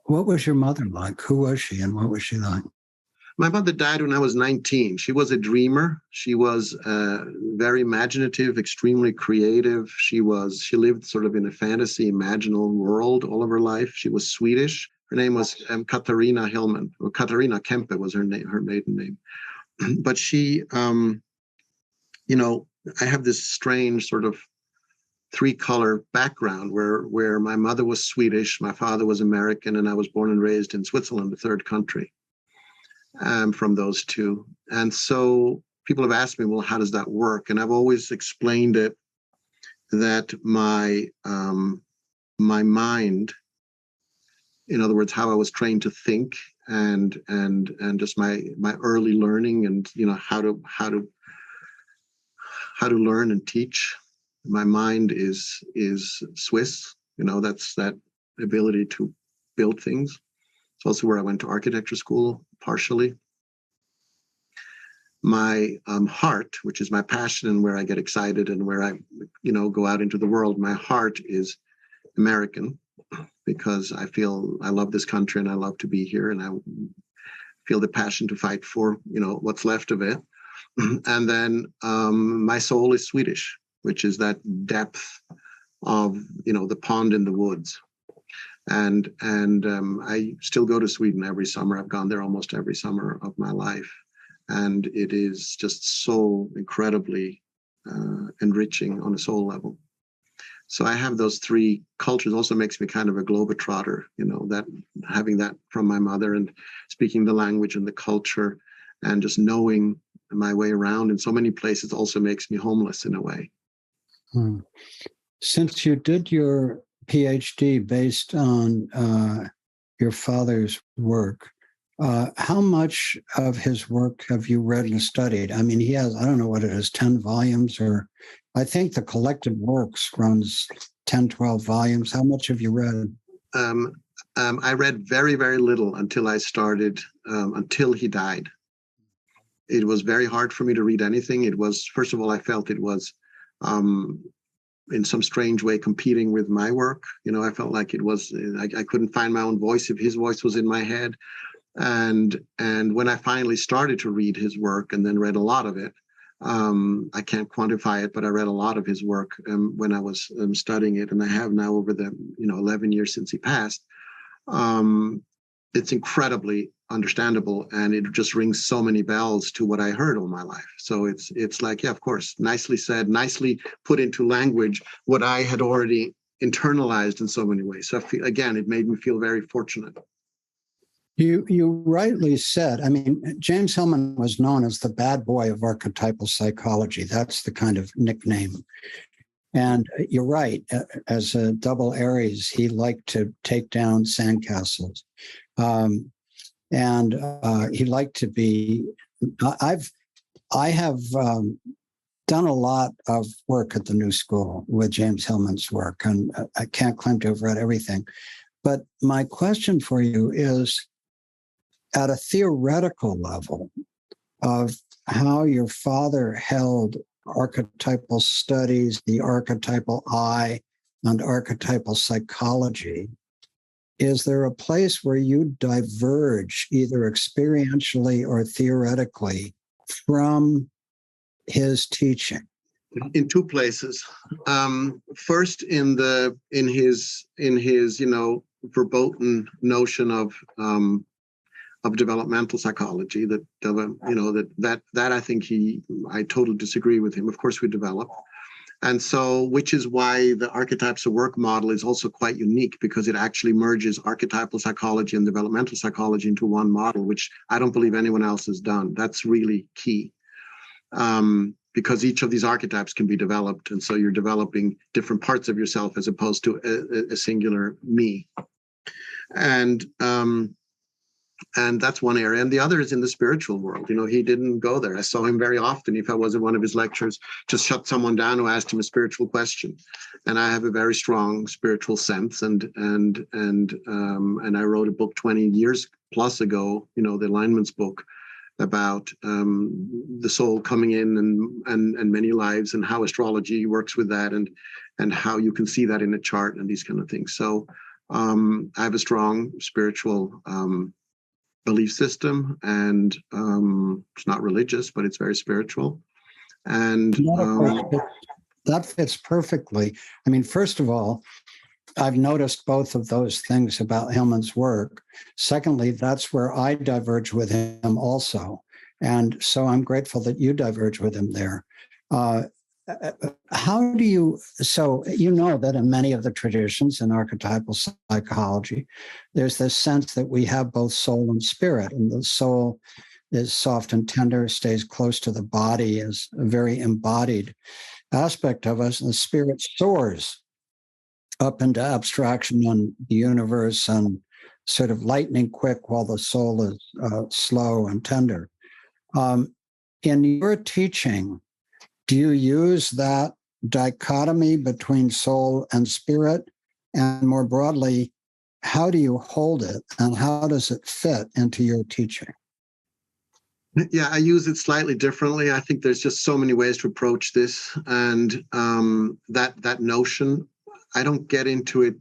What was your mother like? Who was she and what was she like? My mother died when I was 19. She was a dreamer. She was very imaginative, extremely creative. She lived sort of in a fantasy, imaginal world all of her life. She was Swedish. Her name was Katarina Hillman, or Katarina Kempe was her maiden name. But she, I have this strange sort of three-color background where my mother was Swedish, my father was American, and I was born and raised in Switzerland, the third country. From those two. And so people have asked me, well, how does that work? And I've always explained it that my mind, in other words, how I was trained to think and just my early learning and how to learn and teach. My mind is Swiss. That's that ability to build things. It's also where I went to architecture school, partially. My heart, which is my passion and where I get excited and where I, go out into the world, my heart is American because I feel I love this country and I love to be here and I feel the passion to fight for, what's left of it. And then my soul is Swedish, which is that depth of, the pond in the woods. And I still go to Sweden every summer. I've gone there almost every summer of my life. And it is just so incredibly enriching on a soul level. So I have those three cultures. Also makes me kind of a globetrotter, that having that from my mother and speaking the language and the culture and just knowing my way around in so many places also makes me homeless in a way. Since you did your PhD based on your father's work, how much of his work have you read and studied? I mean, he has, I don't know what it is, 10 volumes, or I think the collected works runs 10, 12 volumes. How much have you read? I read very, very little until I started, until he died. It was very hard for me to read anything. It was, first of all, I felt it was in some strange way competing with my work. I felt like it was, I couldn't find my own voice if his voice was in my head. And when I finally started to read his work and then read a lot of it, I can't quantify it, but I read a lot of his work when I was studying it, and I have now over the 11 years since he passed. It's incredibly understandable, and it just rings so many bells to what I heard all my life. So it's like, yeah, of course, nicely said, nicely put into language what I had already internalized in so many ways. So again, it made me feel very fortunate. You rightly said, I mean, James Hillman was known as the bad boy of archetypal psychology. That's the kind of nickname. And you're right, as a double Aries, he liked to take down sandcastles. And he liked to be, I have done a lot of work at the New School with James Hillman's work, and I can't claim to have read everything. But my question for you is, at a theoretical level of how your father held archetypal studies, the archetypal eye, and archetypal psychology, is there a place where you diverge either experientially or theoretically from his teaching? In two places. First, in his verboten notion of developmental psychology, that I think I totally disagree with him. Of course, we develop. And so, which is why the archetypes of work model is also quite unique, because it actually merges archetypal psychology and developmental psychology into one model, which I don't believe anyone else has done. That's really key, because each of these archetypes can be developed. And so you're developing different parts of yourself as opposed to a singular me. And that's one area. And the other is in the spiritual world. He didn't go there. I saw him very often, if I was in one of his lectures, just shut someone down who asked him a spiritual question. And I have a very strong spiritual sense. And I wrote a book 20 years plus ago, the Alignments book, about the soul coming in and many lives, and how astrology works with that, and how you can see that in a chart and these kind of things. So I have a strong spiritual belief system, and it's not religious, but it's very spiritual. And that fits perfectly. I mean, first of all, I've noticed both of those things about Hillman's work. Secondly, that's where I diverge with him also. And so I'm grateful that you diverge with him there. How do you, so that in many of the traditions in archetypal psychology, there's this sense that we have both soul and spirit, and the soul is soft and tender, stays close to the body, is a very embodied aspect of us, and the spirit soars up into abstraction and the universe and sort of lightning quick, while the soul is slow and tender. In your teaching, do you use that dichotomy between soul and spirit? And more broadly, how do you hold it, and how does it fit into your teaching? Yeah, I use it slightly differently. I think there's just so many ways to approach this. And that notion, I don't get into it.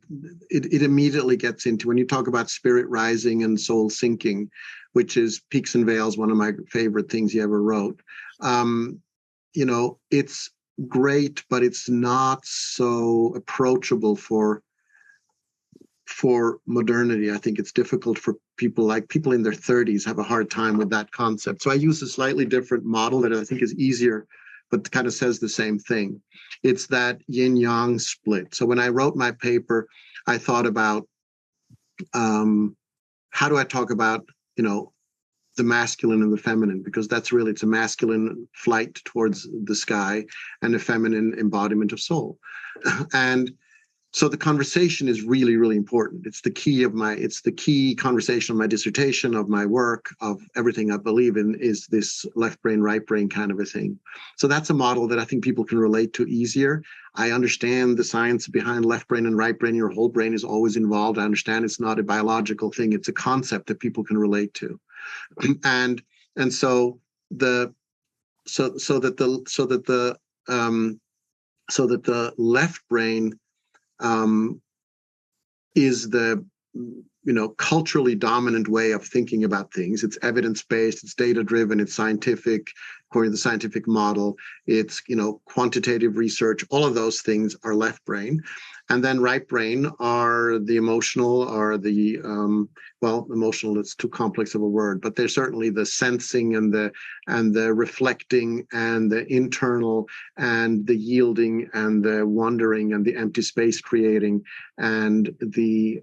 It immediately gets into, when you talk about spirit rising and soul sinking, which is Peaks and Veils, one of my favorite things he ever wrote. It's great, but it's not so approachable for modernity. I think it's difficult for people in their 30s have a hard time with that concept. So I use a slightly different model that I think is easier, but kind of says the same thing. It's that yin-yang split. So when I wrote my paper, I thought about how do I talk about, the masculine and the feminine, because it's a masculine flight towards the sky and a feminine embodiment of soul. And so the conversation is really, really important. It's the key conversation of my dissertation, of my work, of everything I believe in, is this left brain, right brain kind of a thing. So that's a model that I think people can relate to easier. I understand the science behind left brain and right brain. Your whole brain is always involved. I understand it's not a biological thing. It's a concept that people can relate to. And so the so that the left brain is the culturally dominant way of thinking about things. It's evidence-based, it's data-driven, it's scientific, according to the scientific model. It's quantitative research. All of those things are left brain, and then right brain are the emotional, or the emotional. It's too complex of a word, but they're certainly the sensing and the reflecting and the internal and the yielding and the wondering and the empty space creating and the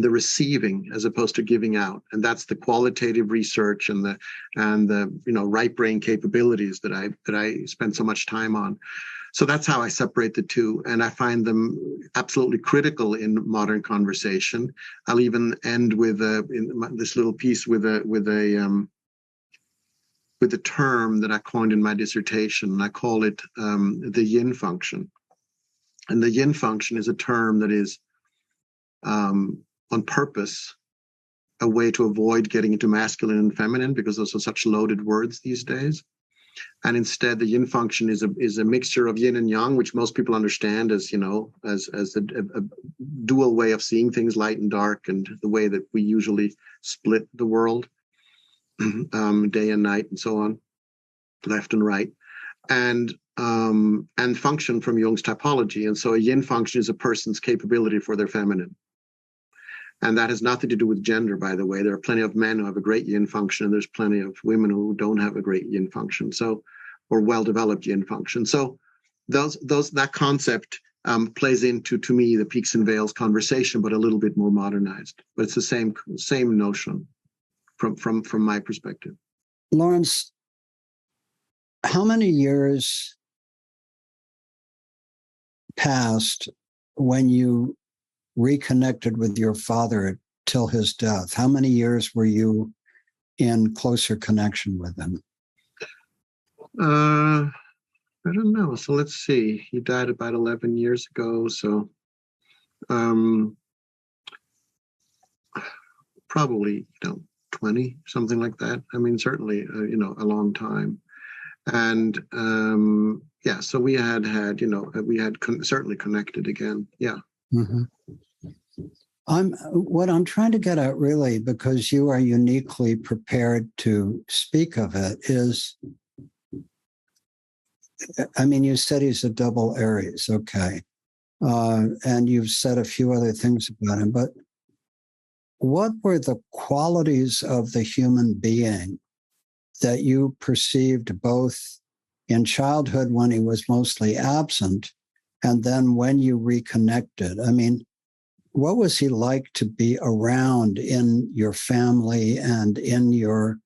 receiving as opposed to giving out. And that's the qualitative research and the right brain capabilities that I spend so much time on. So that's how I separate the two, and I find them absolutely critical in modern conversation. I'll even end with this little piece with a term that I coined in my dissertation, and I call it the yin function. And the yin function is a term that is on purpose a way to avoid getting into masculine and feminine, because those are such loaded words these days. And instead, the yin function is a mixture of yin and yang, which most people understand as a dual way of seeing things, light and dark, and the way that we usually split the world, day and night, and so on, left and right, and function from Jung's typology. And so, a yin function is a person's capability for their feminine. And that has nothing to do with gender, by the way. There are plenty of men who have a great yin function, and there's plenty of women who don't have a great yin function, or well-developed yin function. So that concept plays into, to me, the peaks and veils conversation, but a little bit more modernized. But it's the same notion from my perspective. Laurence, how many years passed when you reconnected with your father till his death? How many years were you in closer connection with him? I don't know. So let's see. He died about 11 years ago. So probably 20, something like that. I mean, certainly a long time. And so we had certainly connected again. Yeah. Mm-hmm. What I'm trying to get at, really, because you are uniquely prepared to speak of it, is, I mean, you said he's a double Aries, okay, and you've said a few other things about him, but what were the qualities of the human being that you perceived both in childhood when he was mostly absent, and then when you reconnected? I mean, what was he like to be around in your family and in your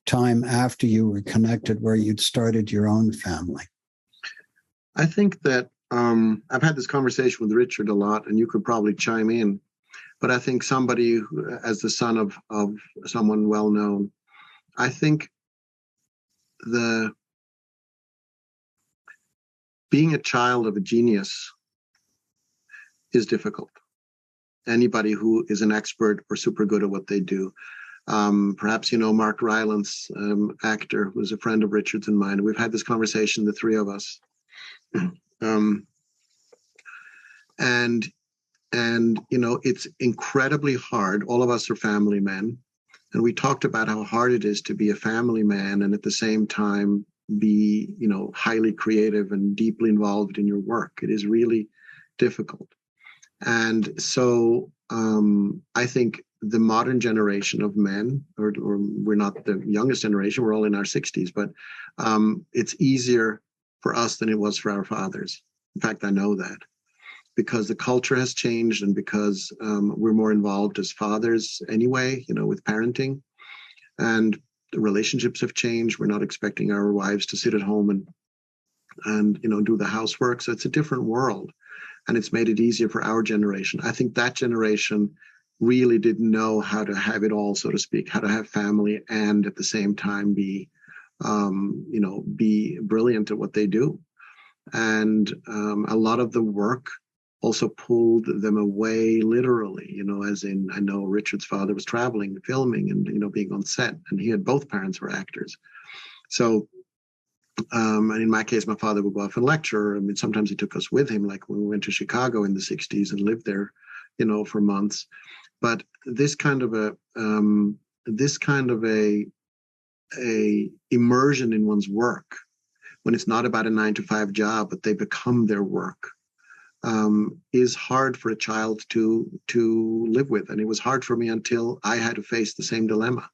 time after you were connected, where you'd started your own family? I think that I've had this conversation with Richard a lot, and you could probably chime in. But I think somebody who, as the son of someone well known, I think being a child of a genius is difficult. Anybody who is an expert or super good at what they do. Perhaps Mark Rylance, actor, who's a friend of Richard's and mine. We've had this conversation, the three of us. And it's incredibly hard. All of us are family men. And we talked about how hard it is to be a family man and at the same time be, highly creative and deeply involved in your work. It is really difficult. And so I think the modern generation of men, or we're not the youngest generation, we're all in our 60s, but it's easier for us than it was for our fathers. In fact, I know that because the culture has changed and because we're more involved as fathers anyway, with parenting, and the relationships have changed. We're not expecting our wives to sit at home and do the housework. So it's a different world. And it's made it easier for our generation. I think that generation really didn't know how to have it all, so to speak, how to have family and at the same time be brilliant at what they do. And a lot of the work also pulled them away literally, as in, I know Richard's father was traveling, filming, and, being on set, and he had both parents were actors. So And in my case, my father would go off and lecture. I mean, sometimes he took us with him, like when we went to Chicago in the 60s and lived there, for months. But this kind of a immersion in one's work, when it's not about a 9-to-5 job, but they become their work, is hard for a child to live with. And it was hard for me until I had to face the same dilemma.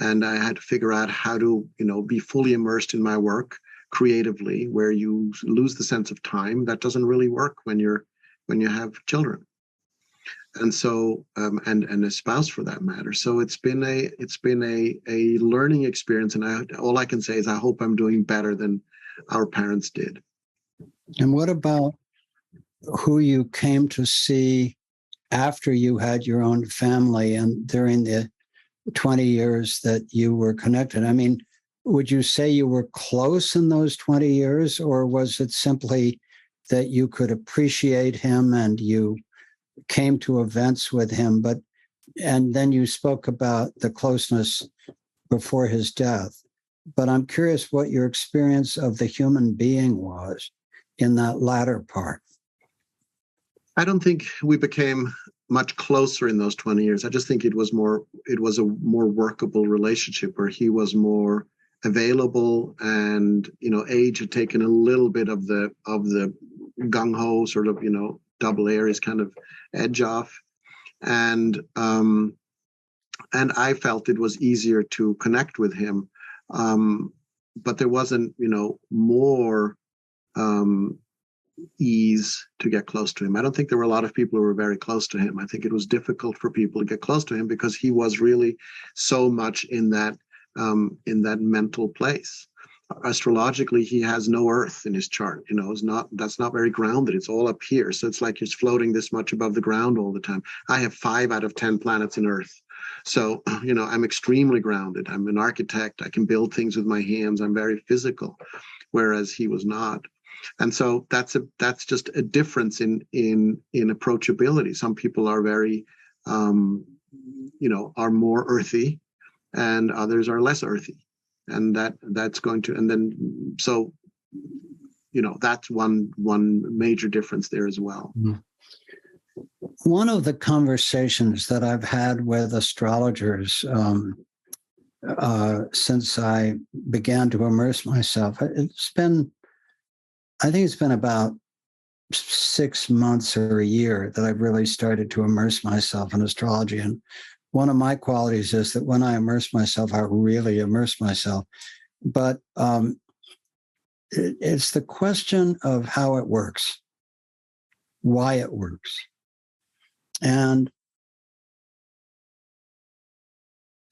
And I had to figure out how to, be fully immersed in my work creatively, where you lose the sense of time. That doesn't really work when you have children. And so, and a spouse for that matter. So it's been a learning experience. And all I can say is I hope I'm doing better than our parents did. And what about who you came to see after you had your own family and during the 20 years that you were connected? I mean, would you say you were close in those 20 years, or was it simply that you could appreciate him and you came to events with him, and then you spoke about the closeness before his death? But I'm curious what your experience of the human being was in that latter part. I don't think we became much closer in those 20 years. I just think it was a more workable relationship where he was more available, and age had taken a little bit of the gung-ho sort of double Aries kind of edge off, and I felt it was easier to connect with him, but there wasn't more ease to get close to him. I don't think there were a lot of people who were very close to him. I think it was difficult for people to get close to him because he was really so much in that mental place. Astrologically, he has no earth in his chart. That's not very grounded. It's all up here. So it's like he's floating this much above the ground all the time. I have 5 out of 10 planets in Earth. So, I'm extremely grounded. I'm an architect. I can build things with my hands. I'm very physical, whereas he was not. And so that's just a difference in approachability. Some people are very, are more earthy, and others are less earthy. And that's going to, and then, so, that's one major difference there as well. One of the conversations that I've had with astrologers since I began to immerse myself, I think it's been about 6 months or a year that I've really started to immerse myself in astrology. And one of my qualities is that when I immerse myself, I really immerse myself. But it's the question of how it works, why it works. And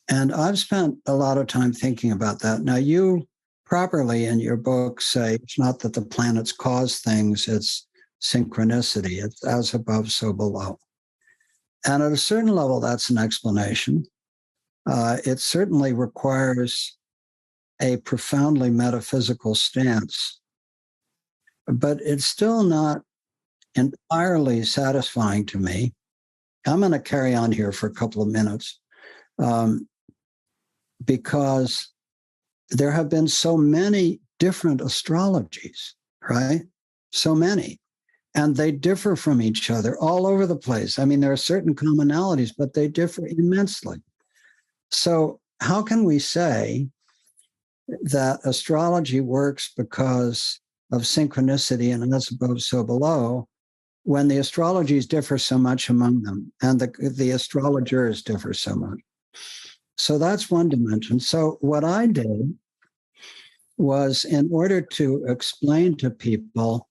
I've spent a lot of time thinking about that. Now, you properly in your book say it's not that the planets cause things, it's synchronicity. It's as above, so below. And at a certain level, that's an explanation. It certainly requires a profoundly metaphysical stance, but it's still not entirely satisfying to me. I'm going to carry on here for a couple of minutes because there have been so many different astrologies, right? So many. And they differ from each other all over the place. I mean, there are certain commonalities, but they differ immensely. So how can we say that astrology works because of synchronicity and as above, so below, when the astrologies differ so much among them and the astrologers differ so much? So that's one dimension. So what I did was, in order to explain to people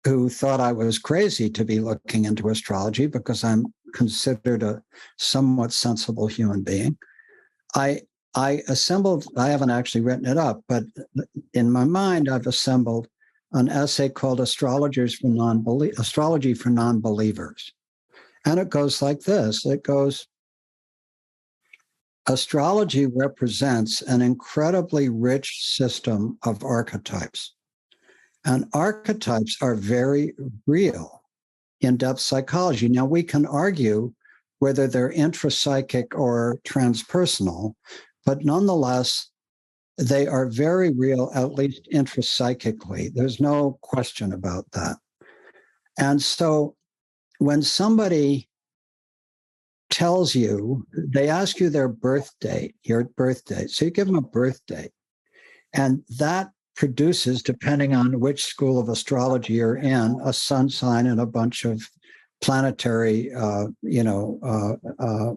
who thought I was crazy to be looking into astrology because I'm considered a somewhat sensible human being, I assembled, I haven't actually written it up, but in my mind, I've assembled an essay called Astrology for Non-Believers. And it goes like this. It goes, astrology represents an incredibly rich system of archetypes. And archetypes are very real, in-depth psychology. Now, we can argue whether they're intrapsychic or transpersonal, but nonetheless, they are very real, at least intrapsychically. There's no question about that. And so when somebody tells you, they ask you their birth date, your birth date. So you give them a birth date. And that produces, depending on which school of astrology you're in, a sun sign and a bunch of planetary,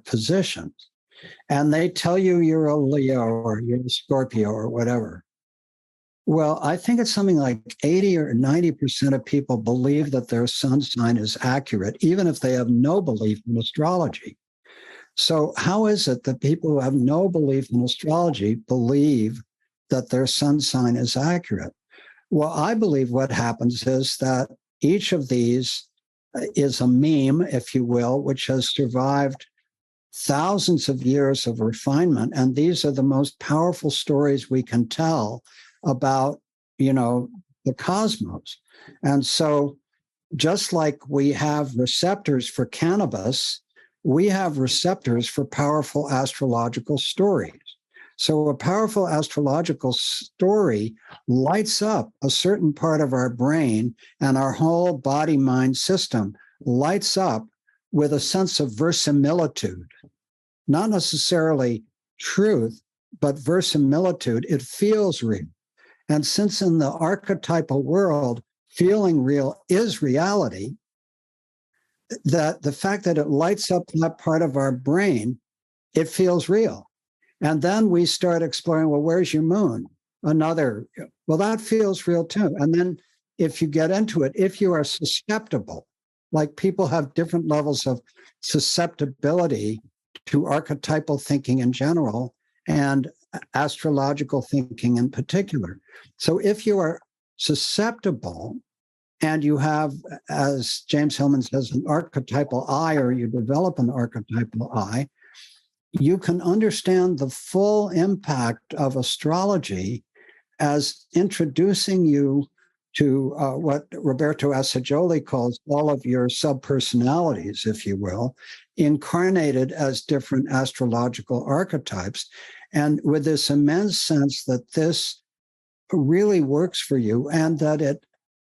positions. And they tell you you're a Leo or you're a Scorpio or whatever. Well, I think it's something like 80 or 90% of people believe that their sun sign is accurate, even if they have no belief in astrology. So how is it that people who have no belief in astrology believe that their sun sign is accurate? Well, I believe what happens is that each of these is a meme, if you will, which has survived thousands of years of refinement. And these are the most powerful stories we can tell about, the cosmos. And so just like we have receptors for cannabis, we have receptors for powerful astrological stories. So a powerful astrological story lights up a certain part of our brain, and our whole body-mind system lights up with a sense of verisimilitude. Not necessarily truth, but verisimilitude. It feels real. And since in the archetypal world, feeling real is reality, that the fact that it lights up that part of our brain, it feels real. And then we start exploring, well, where's your moon? Well, that feels real too. And then if you get into it, if you are susceptible, like people have different levels of susceptibility to archetypal thinking in general and astrological thinking in particular. So if you are susceptible and you have, as James Hillman says, an archetypal eye, or you develop an archetypal eye, you can understand the full impact of astrology as introducing you to what Roberto Assagioli calls all of your subpersonalities, if you will, incarnated as different astrological archetypes. And with this immense sense that this really works for you and that it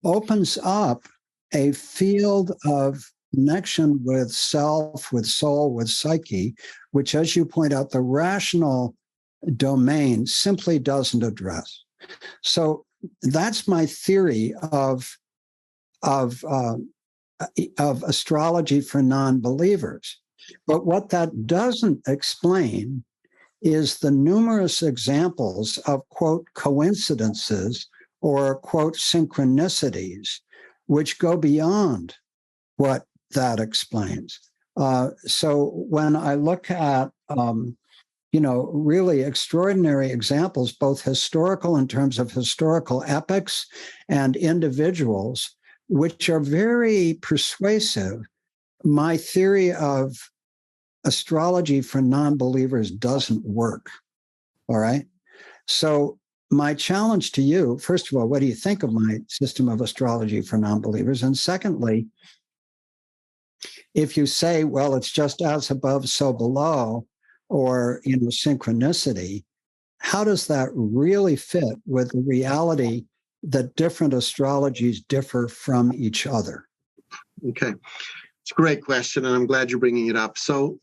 opens up a field of connection with self, with soul, with psyche, which, as you point out, the rational domain simply doesn't address. So that's my theory of astrology for non-believers. But what that doesn't explain is the numerous examples of, quote, coincidences or, quote, synchronicities, which go beyond what that explains. So when I look at, really extraordinary examples, both historical in terms of historical epics and individuals, which are very persuasive, my theory of astrology for non-believers doesn't work. All right. So my challenge to you, first of all, what do you think of my system of astrology for non-believers? And secondly, if you say, well, it's just as above, so below, or, synchronicity, how does that really fit with the reality that different astrologies differ from each other? Okay. It's a great question, and I'm glad you're bringing it up. So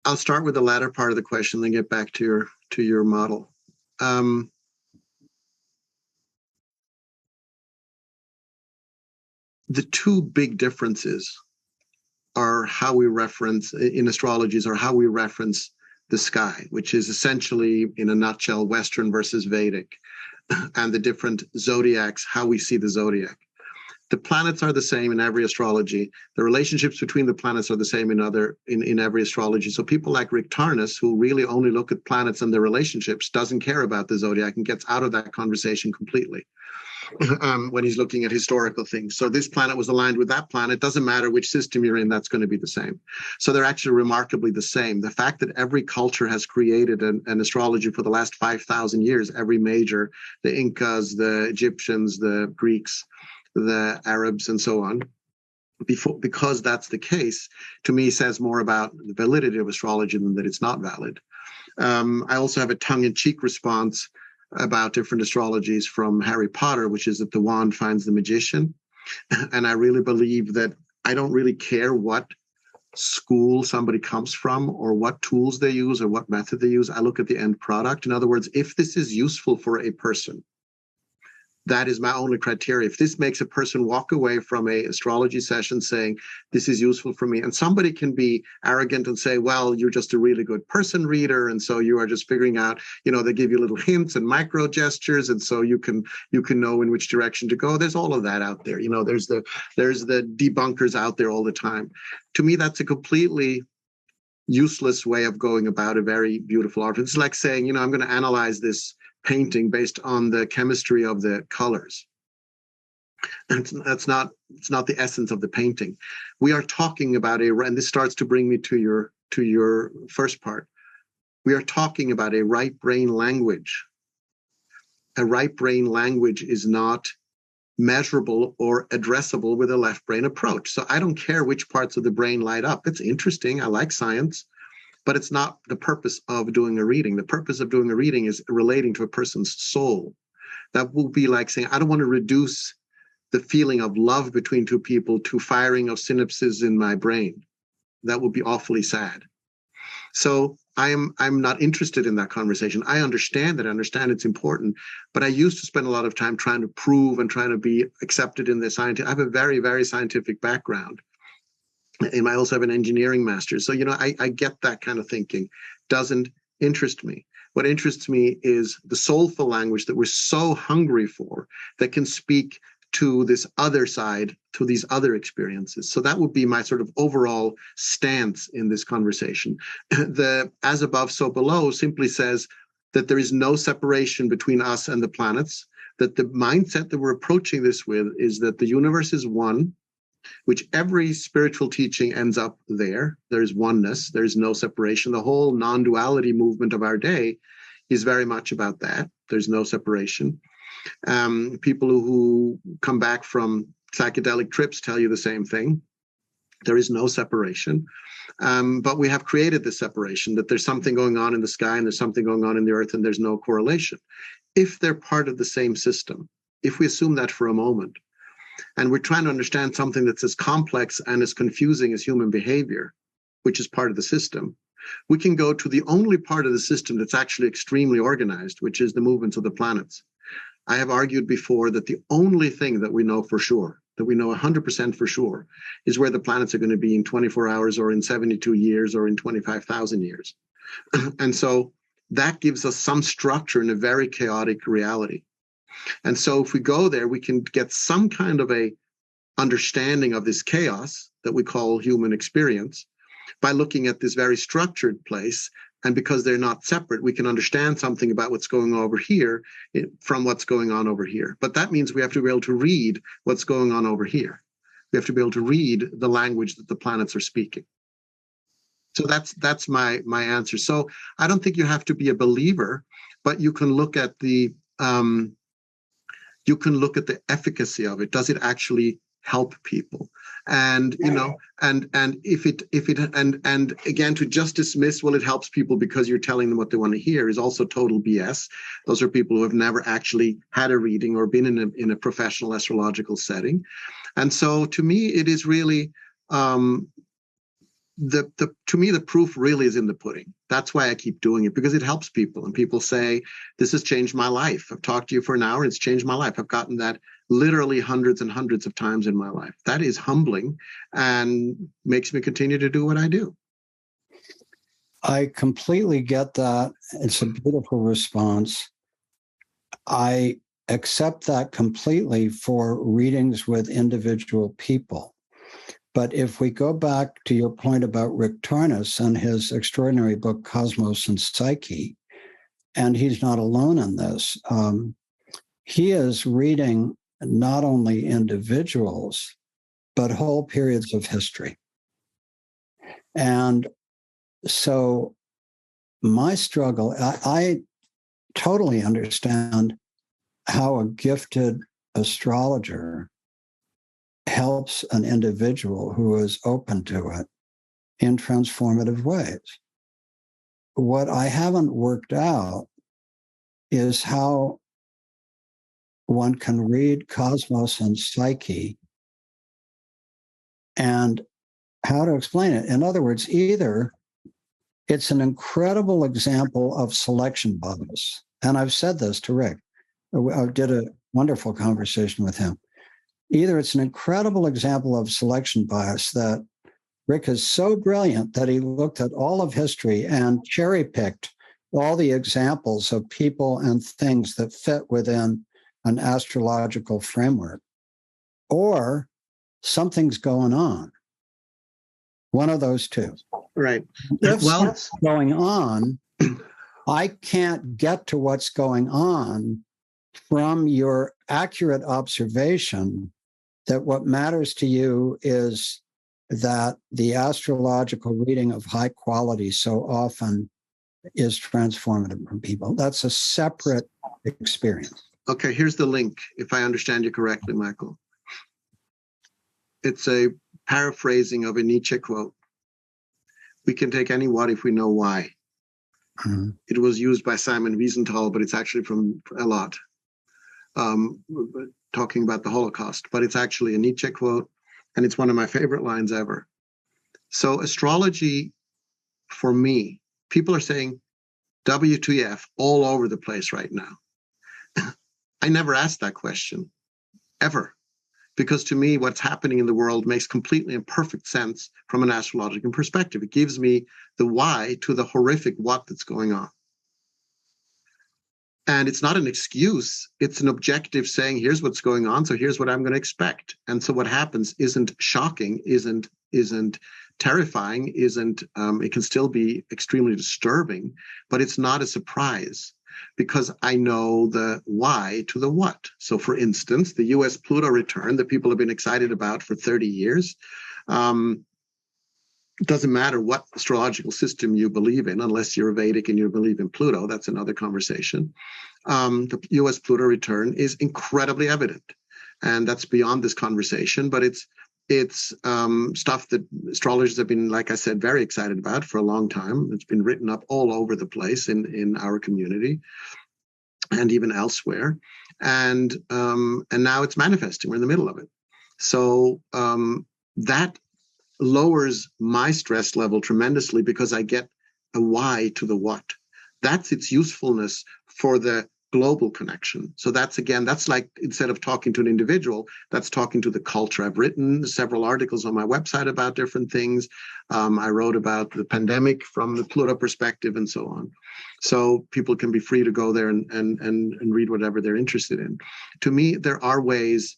I'll start with the latter part of the question, then get back to your model. The two big differences are how we reference in astrologies, or how we reference the sky, which is essentially, in a nutshell, Western versus Vedic, and the different zodiacs, how we see the zodiac. The planets are the same in every astrology. The relationships between the planets are the same in every astrology. So people like Rick Tarnas, who really only look at planets and their relationships, doesn't care about the zodiac and gets out of that conversation completely when he's looking at historical things. So this planet was aligned with that planet. Doesn't matter which system you're in, that's going to be the same. So they're actually remarkably the same. The fact that every culture has created an astrology for the last 5,000 years, every major, the Incas, the Egyptians, the Greeks, the Arabs, and so on, because that's the case, to me says more about the validity of astrology than that it's not valid. I also have a tongue-in-cheek response about different astrologies from Harry Potter, which is that the wand finds the magician. And I really believe that I don't really care what school somebody comes from or what tools they use or what method they use. I look at the end product. In other words, if this is useful for a person, that is my only criteria. If this makes a person walk away from a astrology session saying, this is useful for me, and somebody can be arrogant and say, well, you're just a really good person reader, and so you are just figuring out, they give you little hints and micro gestures, and so you can know in which direction to go. There's all of that out there. There's the debunkers out there all the time. To me, that's a completely useless way of going about a very beautiful art. It's like saying, I'm going to analyze this painting based on the chemistry of the colors. And it's not the essence of the painting. We are talking about and this starts to bring me to your first part. We are talking about a right brain language. A right brain language is not measurable or addressable with a left brain approach. So I don't care which parts of the brain light up. It's interesting. I like science. But it's not the purpose of doing a reading. The purpose of doing a reading is relating to a person's soul. That will be like saying, I don't want to reduce the feeling of love between two people to firing of synapses in my brain. That would be awfully sad. So I'm not interested in that conversation. I understand it. I understand it's important. But I used to spend a lot of time trying to prove and trying to be accepted in the scientific. I have a very, very scientific background. And I also have an engineering master's. So, I get that kind of thinking. Doesn't interest me. What interests me is the soulful language that we're so hungry for that can speak to this other side, to these other experiences. So that would be my sort of overall stance in this conversation. The as above, so below simply says that there is no separation between us and the planets, that the mindset that we're approaching this with is that the universe is one, which every spiritual teaching ends up there. There's oneness. There's no separation. The whole non-duality movement of our day is very much about that. There's no separation. People who come back from psychedelic trips tell you the same thing. There is no separation. But we have created this separation, that there's something going on in the sky and there's something going on in the earth and there's no correlation. If they're part of the same system, if we assume that for a moment, and we're trying to understand something that's as complex and as confusing as human behavior, which is part of the system, we can go to the only part of the system that's actually extremely organized, which is the movements of the planets. I have argued before that the only thing that we know for sure, that we know 100% for sure, is where the planets are going to be in 24 hours or in 72 years or in 25,000 years. And so that gives us some structure in a very chaotic reality. And so if we go there, we can get some kind of a understanding of this chaos that we call human experience by looking at this very structured place. And because they're not separate, we can understand something about what's going on over here from what's going on over here. But that means we have to be able to read what's going on over here. We have to be able to read the language that the planets are speaking. So that's my answer. So I don't think you have to be a believer, but you can look at the efficacy of it. Does it actually help people? And and again, to just dismiss, well, it helps people because you're telling them what they want to hear, is also total BS. Those are people who have never actually had a reading or been in a professional astrological setting. And so to me, it is really the proof really is in the pudding. That's why I keep doing it, because it helps people. And people say, this has changed my life. I've talked to you for an hour, it's changed my life. I've gotten that literally hundreds and hundreds of times in my life. That is humbling and makes me continue to do what I do. I completely get that. It's a beautiful response. I accept that completely for readings with individual people. But if we go back to your point about Rick Tarnas and his extraordinary book, Cosmos and Psyche, and he's not alone in this, he is reading not only individuals, but whole periods of history. And so my struggle, I totally understand how a gifted astrologer helps an individual who is open to it in transformative ways. What I haven't worked out is how one can read cosmos and psyche and how to explain it. In other words, either it's an incredible example of selection bias, and I've said this to Rick. I did a wonderful conversation with him. Either it's an incredible example of selection bias that Rick is so brilliant that he looked at all of history and cherry-picked all the examples of people and things that fit within an astrological framework, or something's going on. One of those two. Right. If something's going on, I can't get to what's going on from your accurate observation that what matters to you is that the astrological reading of high quality so often is transformative for people. That's a separate experience. Okay, here's the link, if I understand you correctly, Michael. It's a paraphrasing of a Nietzsche quote. We can take any what if we know why. Mm-hmm. It was used by Simon Wiesenthal, but it's actually from Elot, talking about the Holocaust. But it's actually a Nietzsche quote, and it's one of my favorite lines ever. So astrology, for me, people are saying WTF all over the place right now. I never asked that question, ever. Because to me, what's happening in the world makes completely and perfect sense from an astrological perspective. It gives me the why to the horrific what that's going on. And it's not an excuse. It's an objective saying, here's what's going on, so here's what I'm going to expect. And so what happens isn't shocking, isn't terrifying, it can still be extremely disturbing, but it's not a surprise, because I know the why to the what. So for instance, the US Pluto return that people have been excited about for 30 years, it doesn't matter what astrological system you believe in, unless you're Vedic and you believe in Pluto, that's another conversation. The US Pluto return is incredibly evident. And that's beyond this conversation, but it's stuff that astrologers have been, like I said, very excited about for a long time. It's been written up all over the place in our community and even elsewhere. And now it's manifesting. We're in the middle of it. So that lowers my stress level tremendously, because I get a why to the what. That's its usefulness for the global connection. So that's like, instead of talking to an individual, that's talking to the culture. I've written several articles on my website about different things. I wrote about the pandemic from the Pluto perspective and so on. So people can be free to go there and read whatever they're interested in. To me, there are ways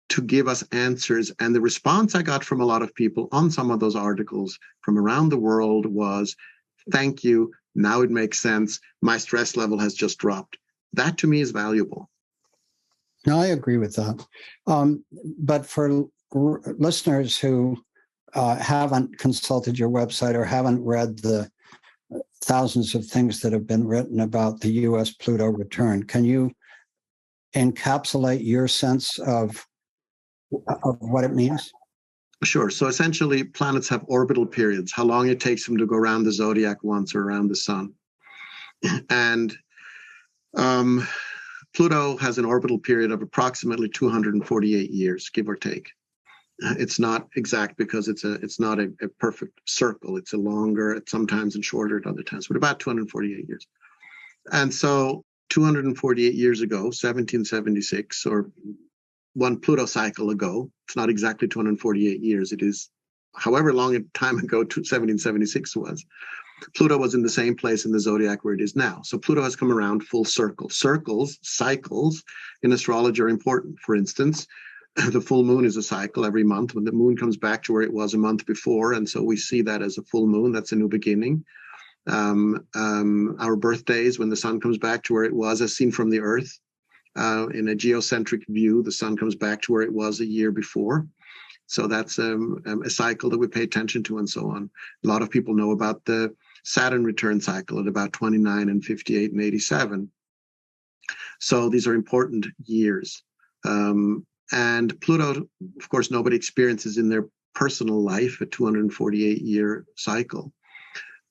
to give us answers. And the response I got from a lot of people on some of those articles from around the world was, thank you, now it makes sense, my stress level has just dropped. That to me is valuable. No, I agree with that. But for listeners who haven't consulted your website or haven't read the thousands of things that have been written about the US Pluto return, can you encapsulate your sense of what it means? Sure. So essentially, planets have orbital periods, how long it takes them to go around the zodiac once or around the sun. And Pluto has an orbital period of approximately 248 years, give or take. It's not exact because it's not a perfect circle. It's a longer, sometimes and shorter at other times, but about 248 years. And so 248 years ago, 1776, or one Pluto cycle ago, it's not exactly 248 years. It is however long a time ago 1776 was. Pluto was in the same place in the zodiac where it is now. So Pluto has come around full circle. Cycles in astrology are important. For instance, the full moon is a cycle every month when the moon comes back to where it was a month before. And so we see that as a full moon. That's a new beginning. Our birthdays, when the sun comes back to where it was as seen from the earth, in a geocentric view, the sun comes back to where it was a year before. So that's a cycle that we pay attention to and so on. A lot of people know about the Saturn return cycle at about 29 and 58 and 87. So these are important years. And Pluto, of course, nobody experiences in their personal life a 248-year cycle.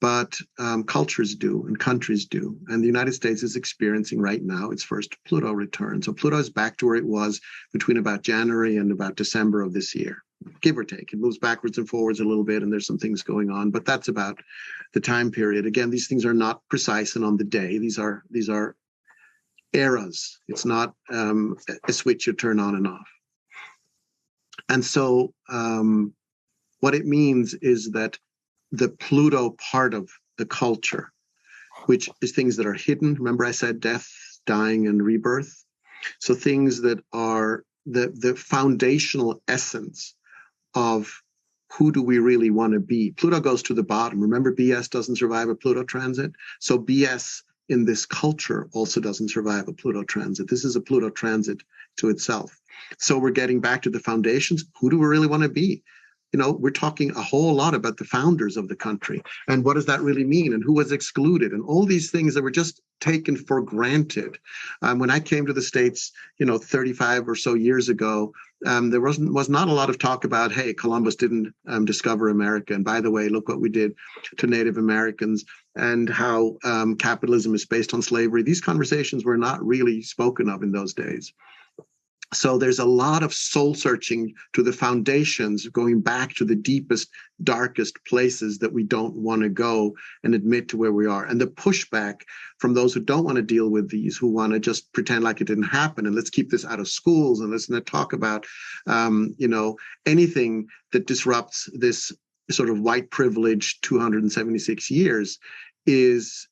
But cultures do and countries do. And the United States is experiencing right now its first Pluto return. So Pluto is back to where it was between about January and about December of this year, give or take. It moves backwards and forwards a little bit, and there's some things going on, but that's about the time period. Again, these things are not precise and on the day. These are eras. It's not a switch you turn on and off. And so what it means is that the Pluto part of the culture, which is things that are hidden. Remember I said death, dying, and rebirth? So things that are the foundational essence of who do we really want to be. Pluto goes to the bottom. Remember, BS doesn't survive a Pluto transit. So BS in this culture also doesn't survive a Pluto transit. This is a Pluto transit to itself. So we're getting back to the foundations. Who do we really want to be? You know, we're talking a whole lot about the founders of the country and what does that really mean and who was excluded and all these things that were just taken for granted. When I came to the States, 35 or so years ago, there was not a lot of talk about, hey, Columbus didn't discover America. And by the way, look what we did to Native Americans and how capitalism is based on slavery. These conversations were not really spoken of in those days. So there's a lot of soul searching to the foundations, going back to the deepest, darkest places that we don't want to go and admit to where we are. And the pushback from those who don't want to deal with these, who want to just pretend like it didn't happen, and let's keep this out of schools, and let's not talk about, anything that disrupts this sort of white privilege 276 years is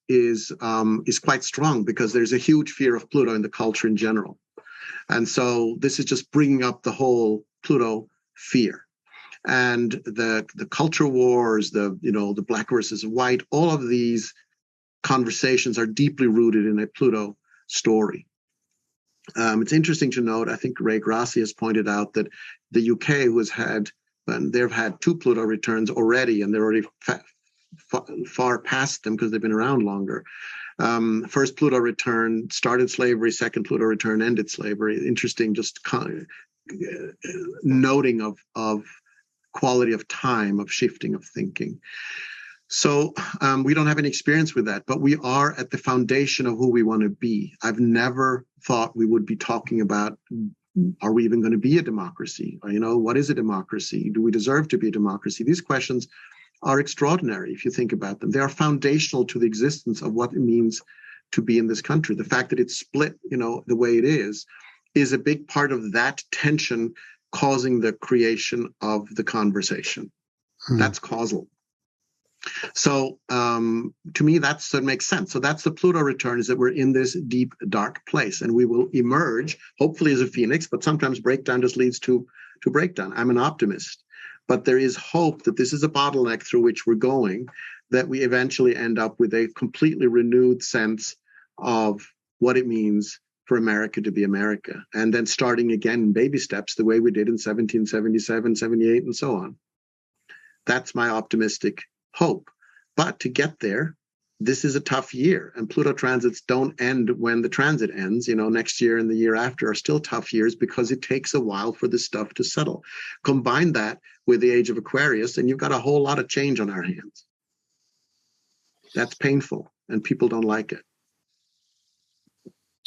quite strong, because there's a huge fear of Pluto in the culture in general. And so this is just bringing up the whole Pluto fear and the culture wars, the black versus white. All of these conversations are deeply rooted in a Pluto story. It's interesting to note, I think Ray Grassi has pointed out that the UK, they've had 2 Pluto returns already, and they're already far past them because they've been around longer. First Pluto return started slavery, second Pluto return ended slavery. Interesting, just noting of quality of time, of shifting of thinking. So we don't have any experience with that, but we are at the foundation of who we want to be. I've never thought we would be talking about, are we even going to be a democracy? Or, what is a democracy? Do we deserve to be a democracy? These questions are extraordinary if you think about them. They are foundational to the existence of what it means to be in this country. The fact that it's split, the way it is a big part of that tension causing the creation of the conversation. That's causal. So to me, that makes sense. So that's the Pluto return, is that we're in this deep, dark place, and we will emerge, hopefully as a phoenix, but sometimes breakdown just leads to breakdown. I'm an optimist. But there is hope that this is a bottleneck through which we're going, that we eventually end up with a completely renewed sense of what it means for America to be America. And then starting again in baby steps, the way we did in 1777, 78, and so on. That's my optimistic hope. But to get there, this is a tough year, and Pluto transits don't end when the transit ends. Next year and the year after are still tough years because it takes a while for this stuff to settle. Combine that with the age of Aquarius, and you've got a whole lot of change on our hands. That's painful, and people don't like it.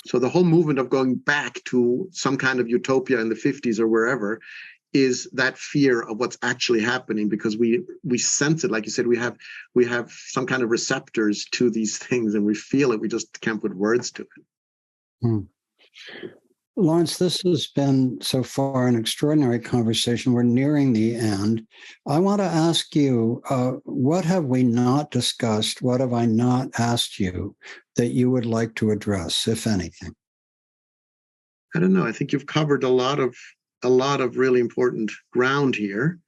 So the whole movement of going back to some kind of utopia in the 50s or wherever is that fear of what's actually happening, because we sense it. Like you said, we have some kind of receptors to these things, and we feel it. We just can't put words to it. Laurence, this has been so far an extraordinary conversation. We're nearing the end. I want to ask you, what have we not discussed? What have I not asked you that you would like to address, if anything? I don't know. I think you've covered a lot of really important ground here.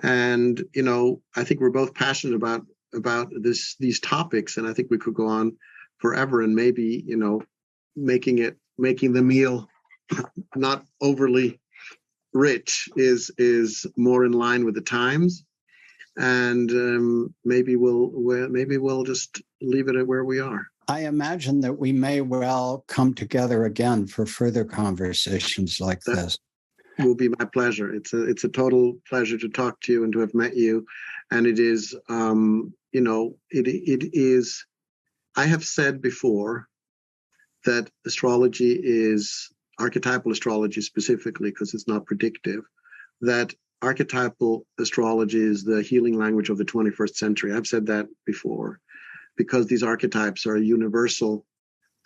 And, I think we're both passionate about these topics. And I think we could go on forever, and maybe, making the meal not overly rich is more in line with the times. And maybe we'll just leave it at where we are. I imagine that we may well come together again for further conversations like this. will be my pleasure. It's a total pleasure to talk to you and to have met you. And it is, it is, I have said before that astrology is, archetypal astrology specifically, because it's not predictive, that archetypal astrology is the healing language of the 21st century. I've said that before, because these archetypes are universal,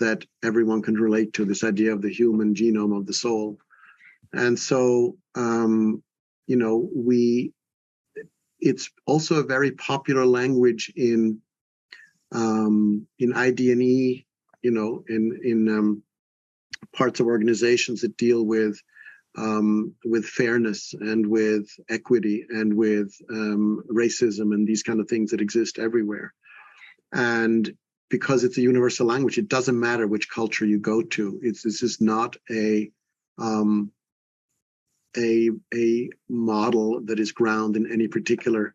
that everyone can relate to, this idea of the human genome of the soul. And so, it's also a very popular language in ID&E, in parts of organizations that deal with fairness and with equity and with racism and these kind of things that exist everywhere. And because it's a universal language, it doesn't matter which culture you go to. This is not a model that is grounded in any particular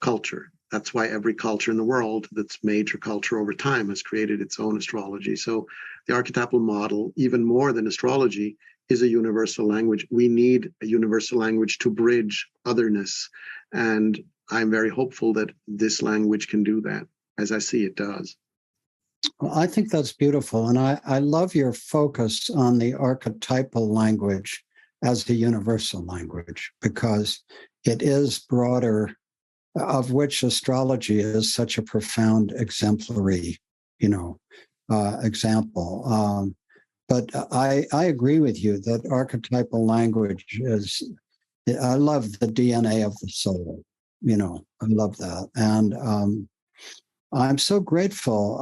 culture. That's why every culture in the world that's major culture over time has created its own astrology. So the archetypal model, even more than astrology, is a universal language. We need a universal language to bridge otherness. And I'm very hopeful that this language can do that, as I see it does. Well, I think that's beautiful. And I love your focus on the archetypal language as the universal language, because it is broader, of which astrology is such a profound exemplary, example. But I agree with you that archetypal language is, I love the DNA of the soul, I love that. And I'm so grateful.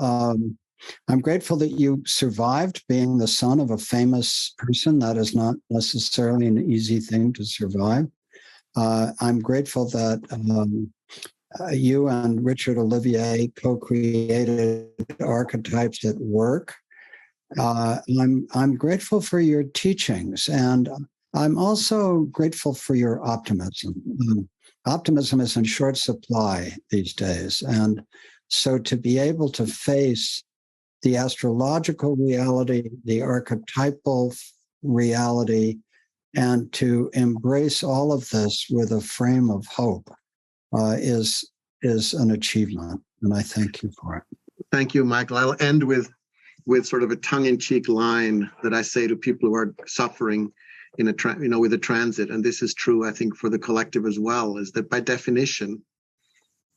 I'm grateful that you survived being the son of a famous person. That is not necessarily an easy thing to survive. I'm grateful that you and Richard Olivier co-created Archetypes at Work. I'm grateful for your teachings, and I'm also grateful for your optimism. Optimism is in short supply these days, and so to be able to face the astrological reality, the archetypal reality, and to embrace all of this with a frame of hope is an achievement, and I thank you for it. Thank you, Michael. I'll end with sort of a tongue-in-cheek line that I say to people who are suffering in with a transit, and this is true, I think, for the collective as well, is that by definition,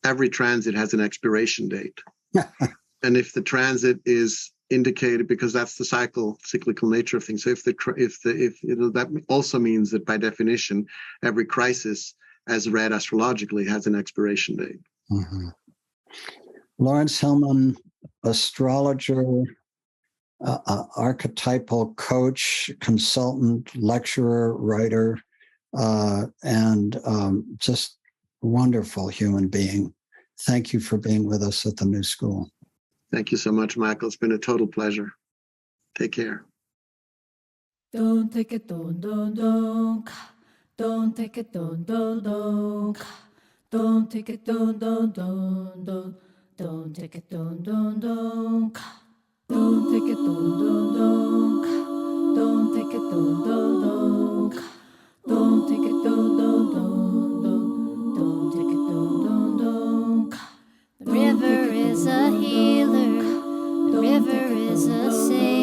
every transit has an expiration date. And if the transit is indicated, because that's the cyclical nature of things. So that also means that by definition, every crisis, as read astrologically, has an expiration date. Mm-hmm. Laurence Hillman, astrologer, archetypal coach, consultant, lecturer, writer, and just wonderful human being. Thank you for being with us at the New School. Thank you so much, Michael. It's been a total pleasure. Take care. Don't take it, don't. Don't take it, don't. Don't take it, don't. Don't take it, don't. Don't take it, don't. Don't take it, don't. Don't take it, don't. Don't take it, don't. The river is a healer. The river is a savior.